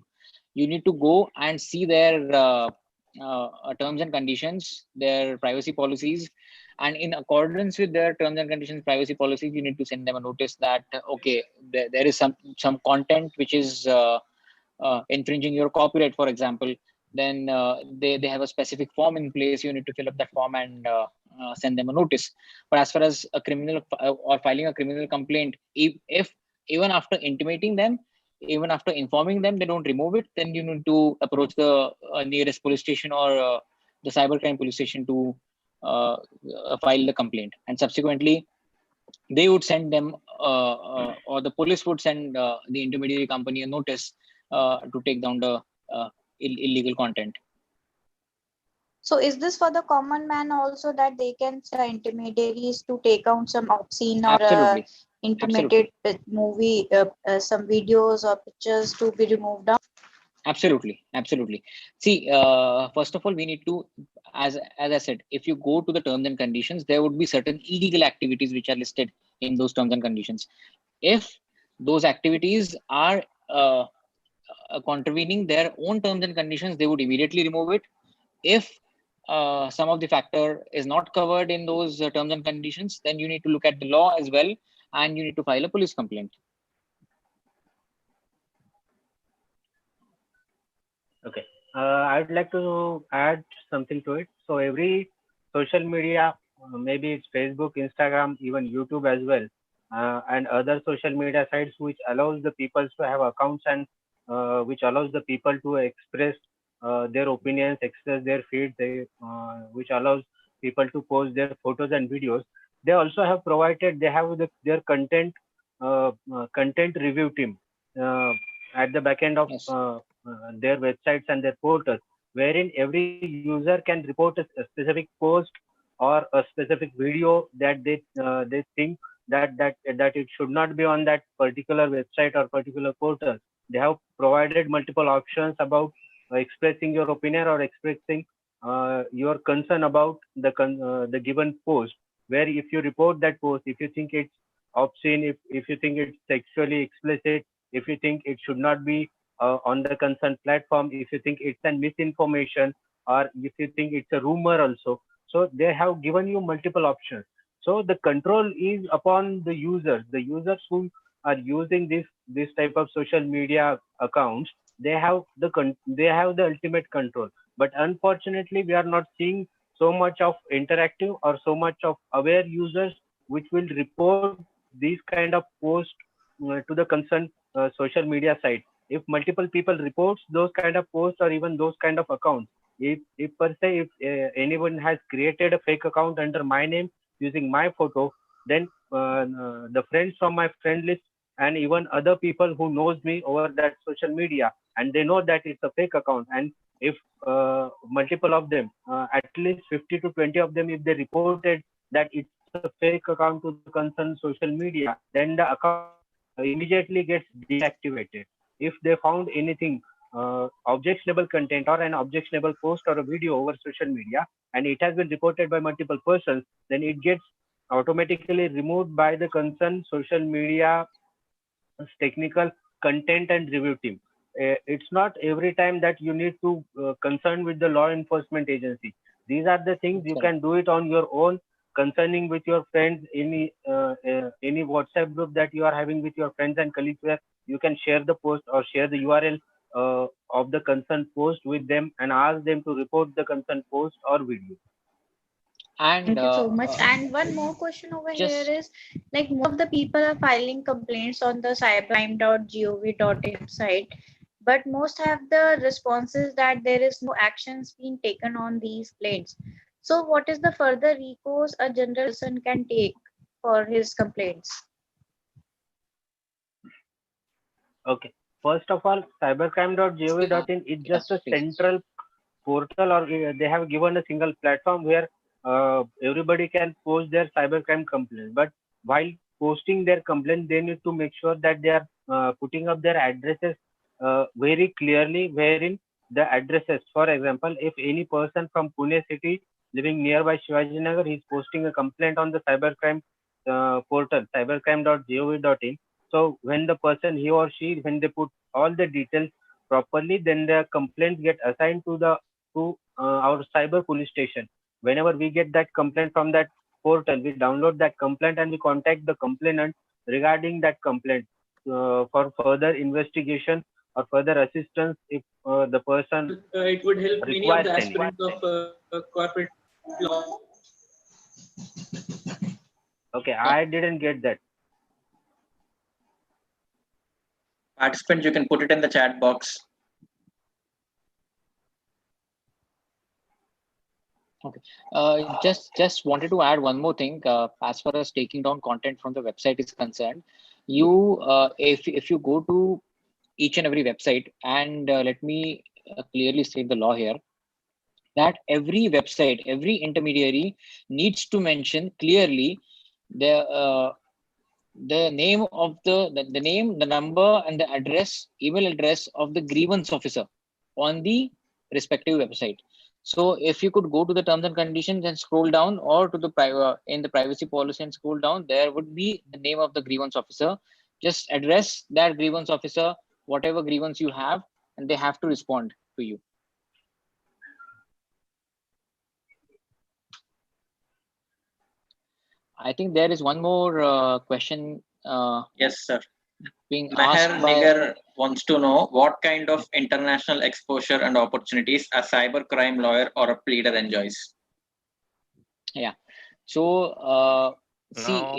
you need to go and see their terms and conditions, their privacy policies, and in accordance with their terms and conditions, privacy policies, you need to send them a notice that okay, there is some content which is infringing your copyright, for example. Then they have a specific form in place. You need to fill up that form and send them a notice. But as far as a criminal or filing a criminal complaint, if even after intimating them, even after informing them, they don't remove it, then you need to approach the nearest police station or the cybercrime police station to file the complaint. And subsequently, they would send them or the police would send the intermediary company a notice to take down the illegal content. So is this for the common man also, that they can intermediaries to take out some obscene or Absolutely. intimated movie, some videos or pictures to be removed down? Absolutely. See, first of all, we need to, as I said, if you go to the terms and conditions, there would be certain illegal activities which are listed in those terms and conditions. If those activities are contravening their own terms and conditions, they would immediately remove it. If some of the factor is not covered in those terms and conditions, then you need to look at the law as well, and you need to file a police complaint. Okay. I'd like to add something to it. So every social media, maybe it's Facebook, Instagram, even YouTube as well, and other social media sites which allows the people to have accounts and which allows the people to express their opinions, express their feeds, which allows people to post their photos and videos. They also have provided, they have their content review team at the back end of Yes. their websites and their portals, wherein every user can report a specific post or a specific video that they think that it should not be on that particular website or particular portal. They have provided multiple options about expressing your opinion or expressing your concern about the given post. Where if you report that post, if you think it's obscene, if you think it's sexually explicit, if you think it should not be on the concerned platform, if you think it's a misinformation, or if you think it's a rumor also. So they have given you multiple options. So the control is upon the users who are using this type of social media accounts. They have the ultimate control. But unfortunately, we are not seeing so much of interactive or so much of aware users which will report these kind of posts to the concerned social media site. If multiple people reports those kind of posts or even those kind of accounts, if per se, if anyone has created a fake account under my name using my photo, then the friends from my friend list and even other people who knows me over that social media, and they know that it's a fake account, and if multiple of them, at least 50 to 20 of them, if they reported that it's a fake account to the concerned social media, then the account immediately gets deactivated. If they found anything objectionable content or an objectionable post or a video over social media, and it has been reported by multiple persons, then it gets automatically removed by the concerned social media technical content and review team. It's not every time that you need to concern with the law enforcement agency. These are the things you can do it on your own, concerning with your friends, any WhatsApp group that you are having with your friends and colleagues, where you can share the post or share the URL of the concerned post with them and ask them to report the concerned post or video. And Thank you so much. And one more question over here is, like, most of the people are filing complaints on the cybercrime.gov.in site, but most have the responses that there is no actions being taken on these complaints. So what is the further recourse a general person can take for his complaints? Okay. First of all, cybercrime.gov.in is just a central portal, or they have given a single platform where everybody can post their cybercrime complaint. But while posting their complaint, they need to make sure that they are putting up their addresses very clearly, wherein the addresses, for example, if any person from Pune city living nearby Shivajinagar is posting a complaint on the cybercrime portal, cybercrime.gov.in. So when the person, he or she, when they put all the details properly, then the complaints get assigned to our cyber police station. Whenever we get that complaint from that portal, we download that complaint and we contact the complainant regarding that complaint for further investigation or further assistance if the person it would help many of the requires any. aspirants of corporate law. Okay, I didn't get that. Participants, you can put it in the chat box. Okay. Just wanted to add one more thing. As far as taking down content from the website is concerned, you if you go to each and every website, and let me clearly state the law here, that every website, every intermediary needs to mention clearly the name of the name, the number, and the address, email address of the grievance officer on the respective website. So if you could go to the terms and conditions and scroll down, or to the in the privacy policy and scroll down, there would be the name of the grievance officer. Just address that grievance officer, whatever grievance you have, and they have to respond to you. I think there is one more question Yes, sir. being Meher asked by. Nigar wants to know what kind of international exposure and opportunities a cybercrime lawyer or a pleader enjoys. Yeah. So see, Now,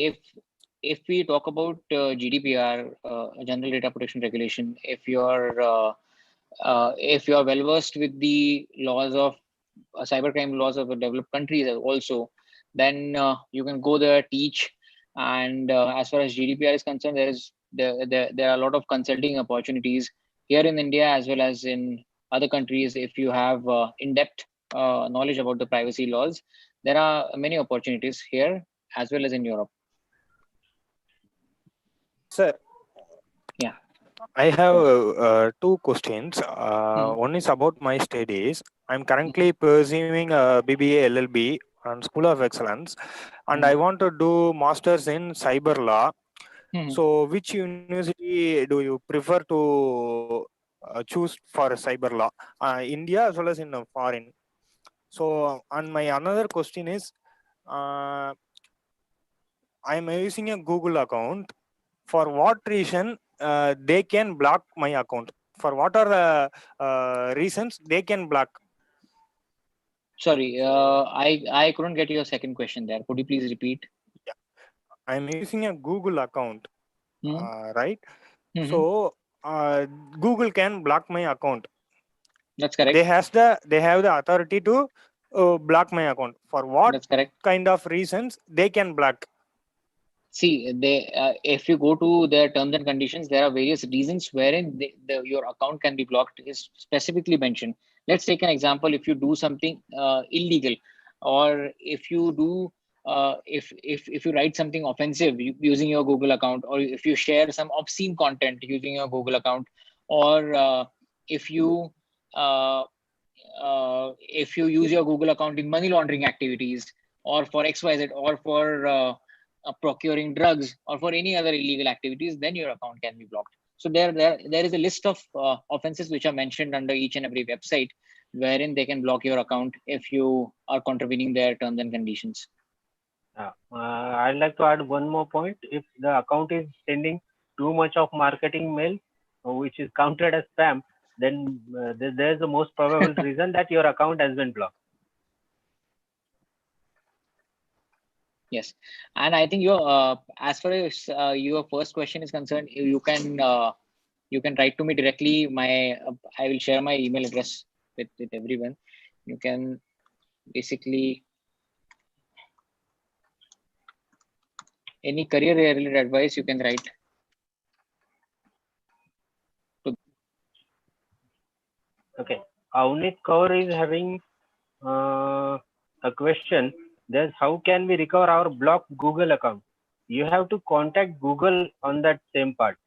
if we talk about GDPR, General Data Protection Regulation, if you're well versed with the laws of cybercrime laws of the developed countries also, then you can go there, teach. And as far as GDPR is concerned, there are a lot of consulting opportunities here in India as well as in other countries. If you have in-depth knowledge about the privacy laws, there are many opportunities here as well as in Europe. sir. Yeah. I have two questions. One is about my studies. I'm currently pursuing a BBA LLB on School of Excellence, and I want to do masters in cyber law. So, which university do you prefer to choose for cyber law? India as well as in foreign. So, and my another question is, I'm using a Google account. For what reason they can block my account? For what are the reasons they can block? Sorry, I couldn't get your second question there. Could you please repeat? Yeah. I'm using a Google account, right? Mm-hmm. So Google can block my account. That's correct. They have the authority to block my account. For what That's correct. kind of reasons they can block? See, if you go to their terms and conditions, there are various reasons wherein your account can be blocked is specifically mentioned. Let's take an example. If you do something illegal, or if you do if you write something offensive using your Google account, or if you share some obscene content using your Google account, or if you use your Google account in money laundering activities, or for XYZ, or for procuring drugs, or for any other illegal activities, then your account can be blocked. So there is a list of offenses which are mentioned under each and every website, wherein they can block your account if you are contravening their terms and conditions. I'd like to add one more point. If the account is sending too much of marketing mail, which is counted as spam, then there's the most probable reason that your account has been blocked. Yes, and I think your as far as your first question is concerned, you can write to me directly. I will share my email address with everyone. You can basically any career related advice you can write. Okay, Avneet Kaur is having a question. There's how can we recover our blocked Google account? You have to contact Google on that same part.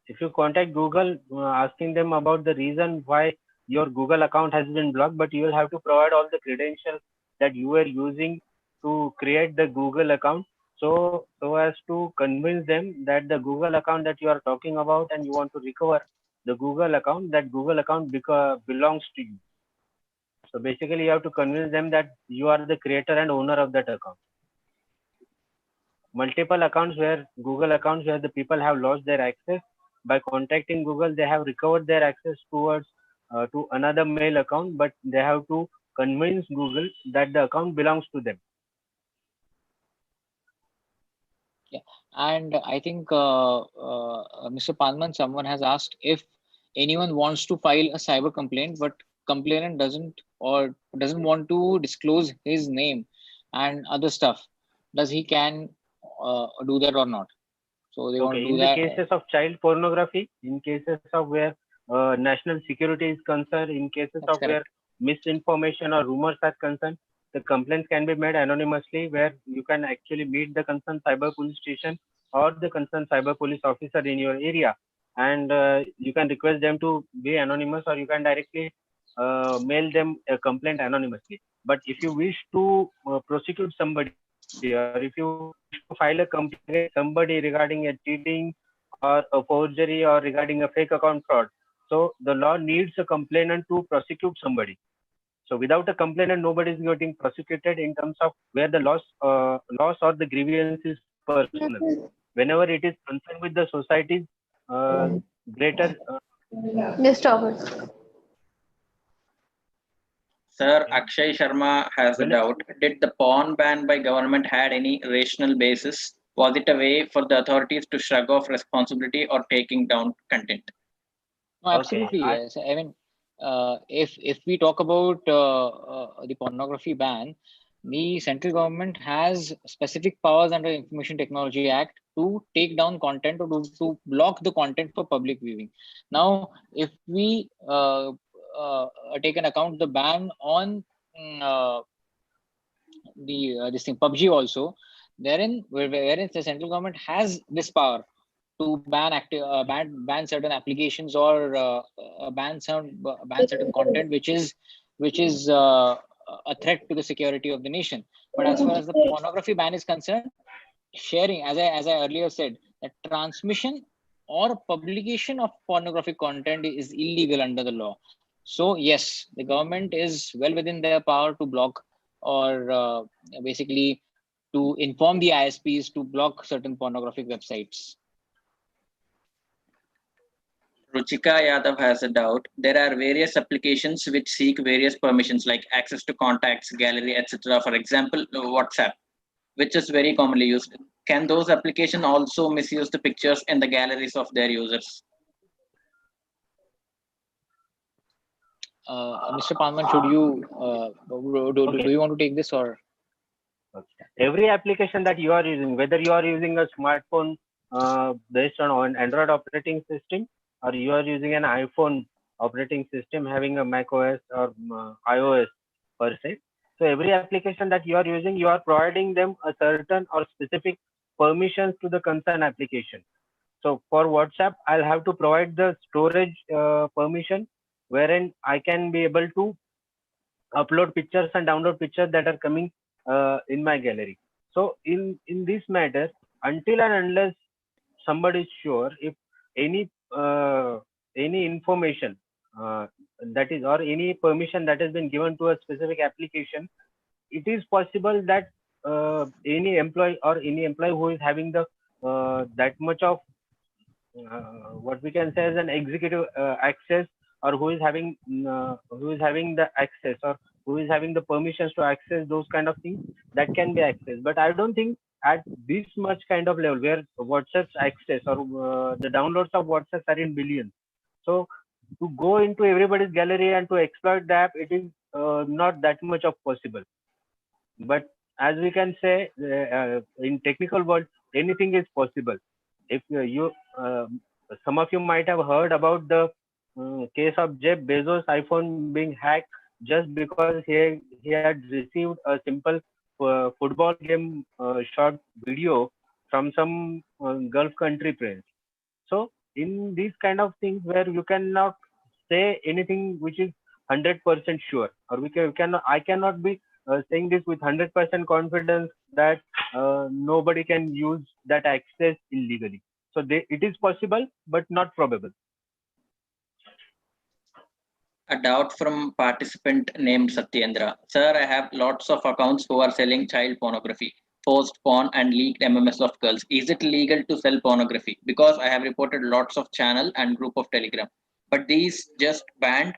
If you contact Google asking them about the reason why your Google account has been blocked, but you will have to provide all the credentials that you were using to create the Google account, so as to convince them that the Google account that you are talking about and you want to recover the Google account, that Google account belongs to you. So basically you have to convince them that you are the creator and owner of that account. Multiple accounts where Google accounts where the people have lost their access, by contacting Google, they have recovered their access towards to another mail account, but they have to convince Google that the account belongs to them. Yeah, and I think Mr. Panman, someone has asked if anyone wants to file a cyber complaint, but complainant doesn't want to disclose his name and other stuff. Does he can do that or not? So they want to do in that. The cases of child pornography, in cases of where national security is concerned, in cases That's of correct. where misinformation or rumors are concerned, the complaints can be made anonymously, where you can actually meet the concerned cyber police station or the concerned cyber police officer in your area, and you can request them to be anonymous, or you can directly mail them a complaint anonymously. But if you wish to prosecute somebody, or if you wish to file a complaint against somebody regarding a cheating or a forgery or regarding a fake account fraud, so the law needs a complainant to prosecute somebody. So without a complainant, nobody is getting prosecuted in terms of where the loss or the grievance is personal. Whenever it is concerned with the society's greater. Yes, stop it. Sir, Akshay Sharma has a doubt. Did the porn ban by government had any rational basis? Was it a way for the authorities to shrug off responsibility or taking down content? No, absolutely, Okay, yes. I mean, if we talk about the pornography ban, the central government has specific powers under Information Technology Act to take down content or to block the content for public viewing. Now, if we take an account the ban on this thing PUBG also, wherein the central government has this power to ban certain applications or ban certain content which is a threat to the security of the nation. But as far as the pornography ban is concerned, sharing, as I earlier said, that transmission or publication of pornographic content is illegal under the law. So yes, the government is well within their power to block or basically to inform the ISPs to block certain pornographic websites. Ruchika Yadav has a doubt. There are various applications which seek various permissions like access to contacts, gallery, etc. For example, WhatsApp, which is very commonly used. Can those applications also misuse the pictures in the galleries of their users? Mr. Palman, should you do you want to take this or? Every application that you are using, whether you are using a smartphone based on an Android operating system, or you are using an iPhone operating system having a Mac OS or iOS per se. So every application that you are using, you are providing them a certain or specific permissions to the concerned application. So for WhatsApp, I'll have to provide the storage permission, wherein I can be able to upload pictures and download pictures that are coming in my gallery. So in this matter, until and unless somebody is sure if any information that is or any permission that has been given to a specific application, it is possible that any employee who is having the that much of what we can say as an executive access, or who is having the access, or who is having the permissions to access those kind of things, that can be accessed. But I don't think at this much kind of level where WhatsApp's access or the downloads of WhatsApp are in billions. So to go into everybody's gallery and to exploit the app, it is not that much of possible. But as we can say in technical world, anything is possible. If some of you might have heard about the case of Jeff Bezos' iPhone being hacked just because he had received a simple football game short video from some Gulf country prince. So in these kind of things where you cannot say anything which is 100% sure, or I cannot be saying this with 100% confidence that nobody can use that access illegally. So it is possible, but not probable. A doubt from participant named Satyendra. Sir, I have lots of accounts who are selling child pornography, post porn and leaked MMS of girls. Is it legal to sell pornography? Because I have reported lots of channel and group of Telegram. But these just banned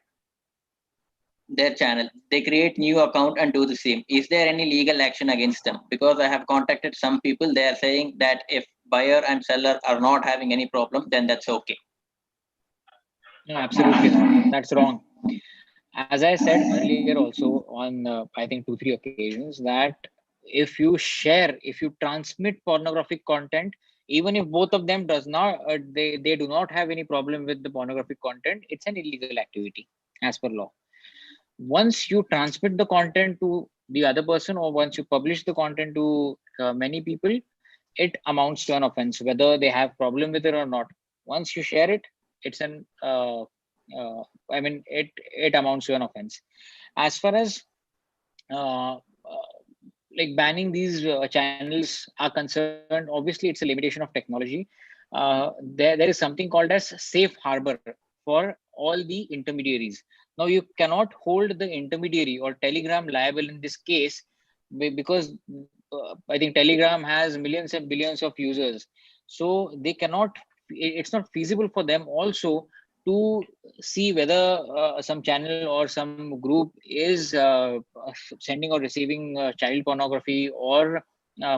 their channel. They create new account and do the same. Is there any legal action against them? Because I have contacted some people, they are saying that if buyer and seller are not having any problem, then that's okay. No, absolutely not. That's wrong. As I said earlier also on, I think 2-3 occasions, that if you transmit pornographic content, even if both of them does not, they do not have any problem with the pornographic content, it's an illegal activity as per law. Once you transmit the content to the other person, or once you publish the content to many people, it amounts to an offense, whether they have problem with it or not. Once you share it, it's an it amounts to an offense. As far as like banning these channels are concerned, obviously it's a limitation of technology. There is something called as safe harbor for all the intermediaries. Now you cannot hold the intermediary or Telegram liable in this case because I think Telegram has millions and billions of users. So they cannot, it's not feasible for them also to see whether some channel or some group is sending or receiving child pornography or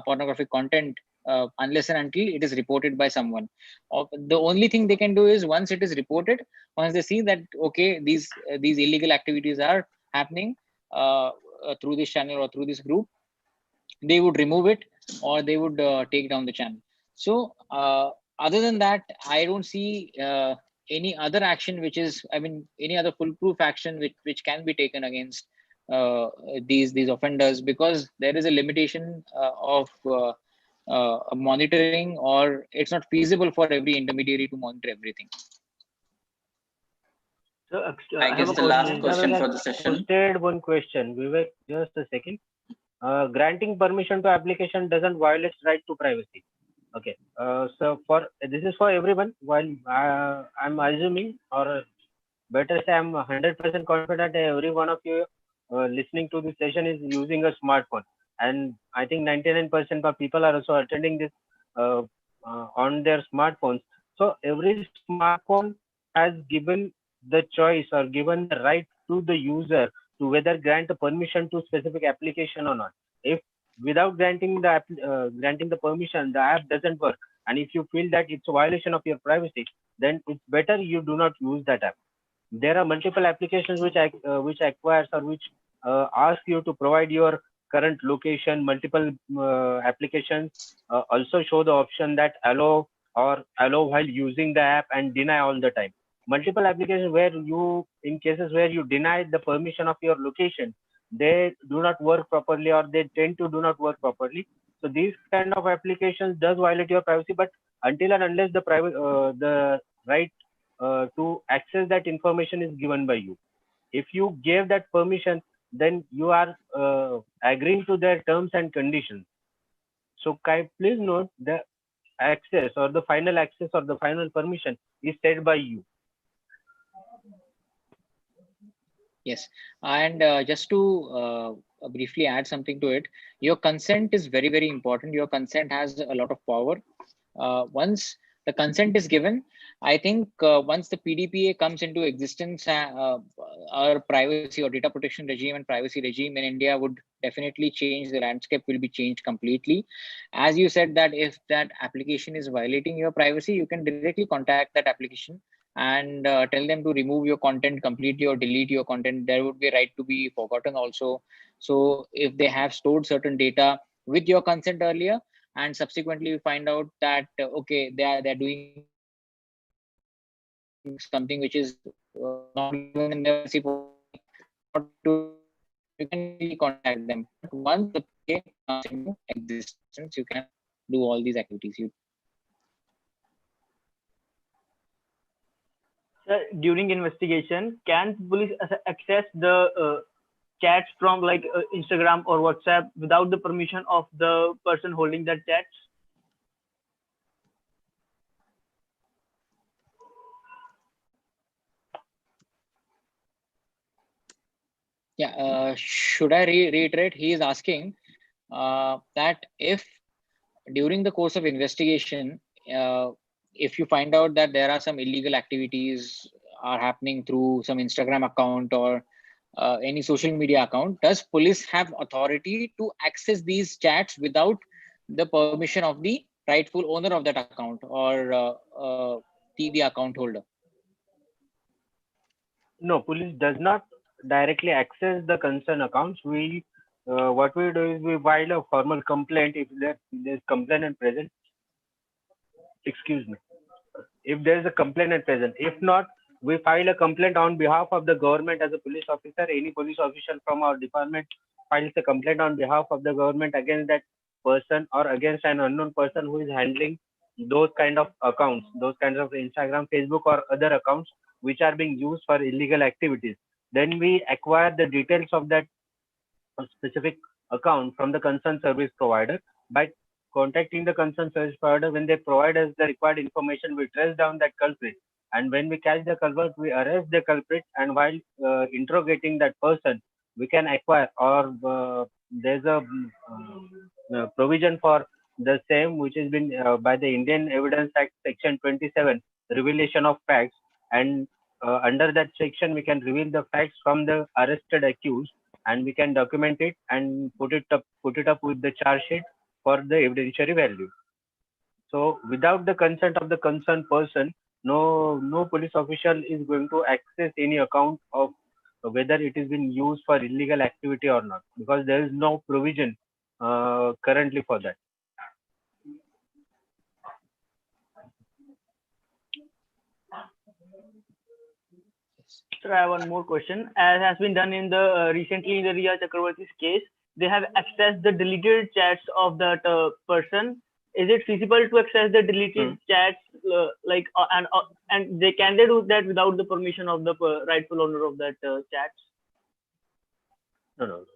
pornographic content unless and until it is reported by someone. The only thing they can do is once it is reported, once they see that okay, these illegal activities are happening through this channel or through this group, they would remove it or they would take down the channel. So other than that, I don't see any other action which is, I mean, any other foolproof action which can be taken against these offenders, because there is a limitation of monitoring, or it's not feasible for every intermediary to monitor everything. So I I have guess a the last question. question for the session. Posted one question. Vivek, just a second. Granting permission to application doesn't violate right to privacy. Okay. So for this is for everyone. While I'm assuming, or better say, I'm 100% confident every one of you listening to this session is using a smartphone, and I think 99% of people are also attending this on their smartphones. So every smartphone has given the choice or given the right to the user to whether grant a permission to specific application or not. If without granting the permission, the app doesn't work, and if you feel that it's a violation of your privacy, then it's better you do not use that app. There are multiple applications which acquires or which ask you to provide your current location. Multiple applications also show the option that allow or allow while using the app and deny all the time. Multiple applications where you, in cases where you deny the permission of your location, they do not work properly, or they tend to do not work properly. So these kind of applications does violate your privacy, but until and unless the right to access that information is given by you. If you gave that permission, then you are agreeing to their terms and conditions. So please note the access or the final permission is set by you. Yes, and just to briefly add something to it, your consent is very, very important. Your consent has a lot of power. Once the consent is given, I think once the PDPA comes into existence, our privacy or data protection regime and privacy regime in India would definitely change. The landscape will be changed completely. As you said, that if that application is violating your privacy, you can directly contact that application and tell them to remove your content completely or delete your content. There would be a right to be forgotten also. So if they have stored certain data with your consent earlier, and subsequently you find out that okay, they're doing something which is not even in their not to, you can really contact them. But once the PDPA comes into existence, you can do all these activities. During investigation, can police access the chats from like Instagram or WhatsApp without the permission of the person holding that chats? Yeah, should I reiterate? He is asking that if during the course of investigation, if you find out that there are some illegal activities are happening through some Instagram account or any social media account, does police have authority to access these chats without the permission of the rightful owner of that account or the account holder? No, police does not directly access the concerned accounts. What we do is we file a formal complaint if there's complainant present. Excuse me. If there is a complainant present, if not, we file a complaint on behalf of the government as a police officer. Any police official from our department files a complaint on behalf of the government against that person or against an unknown person who is handling those kind of accounts, those kinds of Instagram, Facebook, or other accounts which are being used for illegal activities. Then we acquire the details of that specific account from the concerned service provider. By contacting the concerned service provider, when they provide us the required information, we trace down that culprit and when we catch the culprit, we arrest the culprit, and while interrogating that person, we can acquire, or there's a provision for the same, which has been by the Indian Evidence Act Section 27, revelation of facts, and under that section we can reveal the facts from the arrested accused, and we can document it and put it up with the charge sheet for the evidentiary value. So without the consent of the concerned person, no police official is going to access any account of whether it is been used for illegal activity or not, because there is no provision currently for that. Sir, I have one more question. As has been done in the recently in the Riya Chakravarti's case, they have accessed the deleted chats of that person. Is it feasible to access the deleted chats and can they do that without the permission of the rightful owner of that chats? No.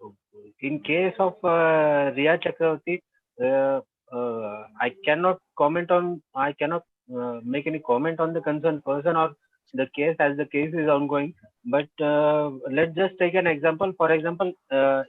In case of Riya Chakravarti, I cannot make any comment on the concerned person or the case, as the case is ongoing. But let's just take an example. For example,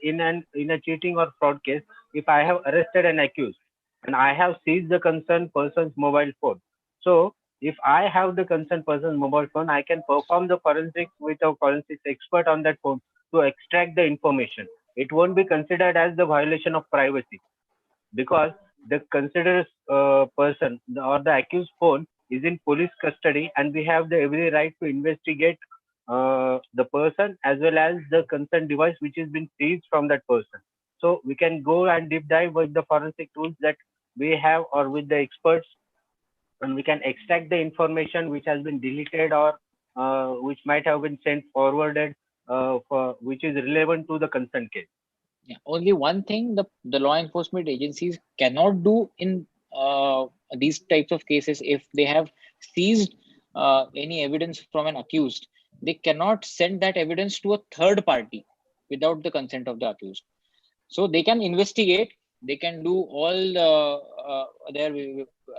in a cheating or fraud case, if I have arrested an accused and I have seized the concerned person's mobile phone, so if I have the concerned person's mobile phone, I can perform the forensics with a forensics expert on that phone to extract the information. It won't be considered as the violation of privacy, because the considered person or the accused phone is in police custody, and we have the every right to investigate the person as well as the concerned device which has been seized from that person. So we can go and deep dive with the forensic tools that we have or with the experts, and we can extract the information which has been deleted or which might have been sent forwarded which is relevant to the concerned case. Yeah, only one thing the law enforcement agencies cannot do in these types of cases, if they have seized any evidence from an accused, they cannot send that evidence to a third party without the consent of the accused. So they can investigate, they can do all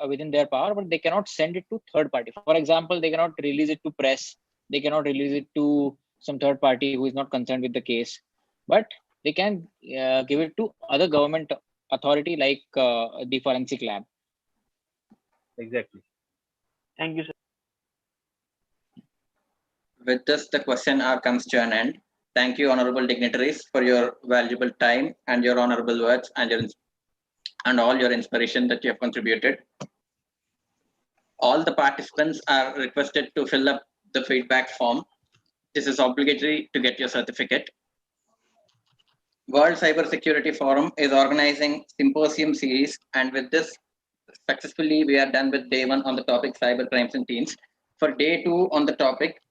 within their power, but they cannot send it to third party. For example, they cannot release it to press, they cannot release it to some third party who is not concerned with the case, but they can give it to other government authority like the forensic lab. Exactly. Thank you, sir. With this, the question hour comes to an end. Thank you, honorable dignitaries, for your valuable time and your honorable words and all your inspiration that you have contributed. All the participants are requested to fill up the feedback form. This is obligatory to get your certificate. World Cyber Security Forum is organizing symposium series, and with this, successfully we are done with day 1 on the topic cyber crimes and teens. For day 2 on the topic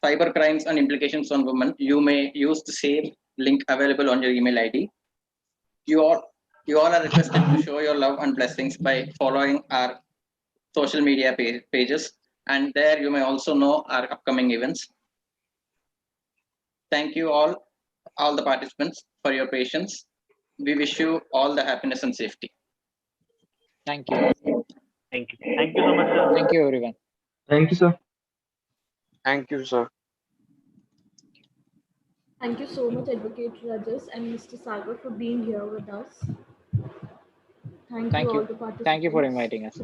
cyber crimes and implications on women, you may use the same link available on your email ID. You all are requested to show your love and blessings by following our social media pages, and there you may also know our upcoming events. Thank you all the participants, for your patience. We wish you all the happiness and safety. Thank you. Thank you. Thank you so much, sir. Thank you, everyone. Thank you, sir. Thank you, sir. Thank you so much, Advocate Rajas and Mr. Sagar, for being here with us. Thank you all the participants. Thank you for inviting us.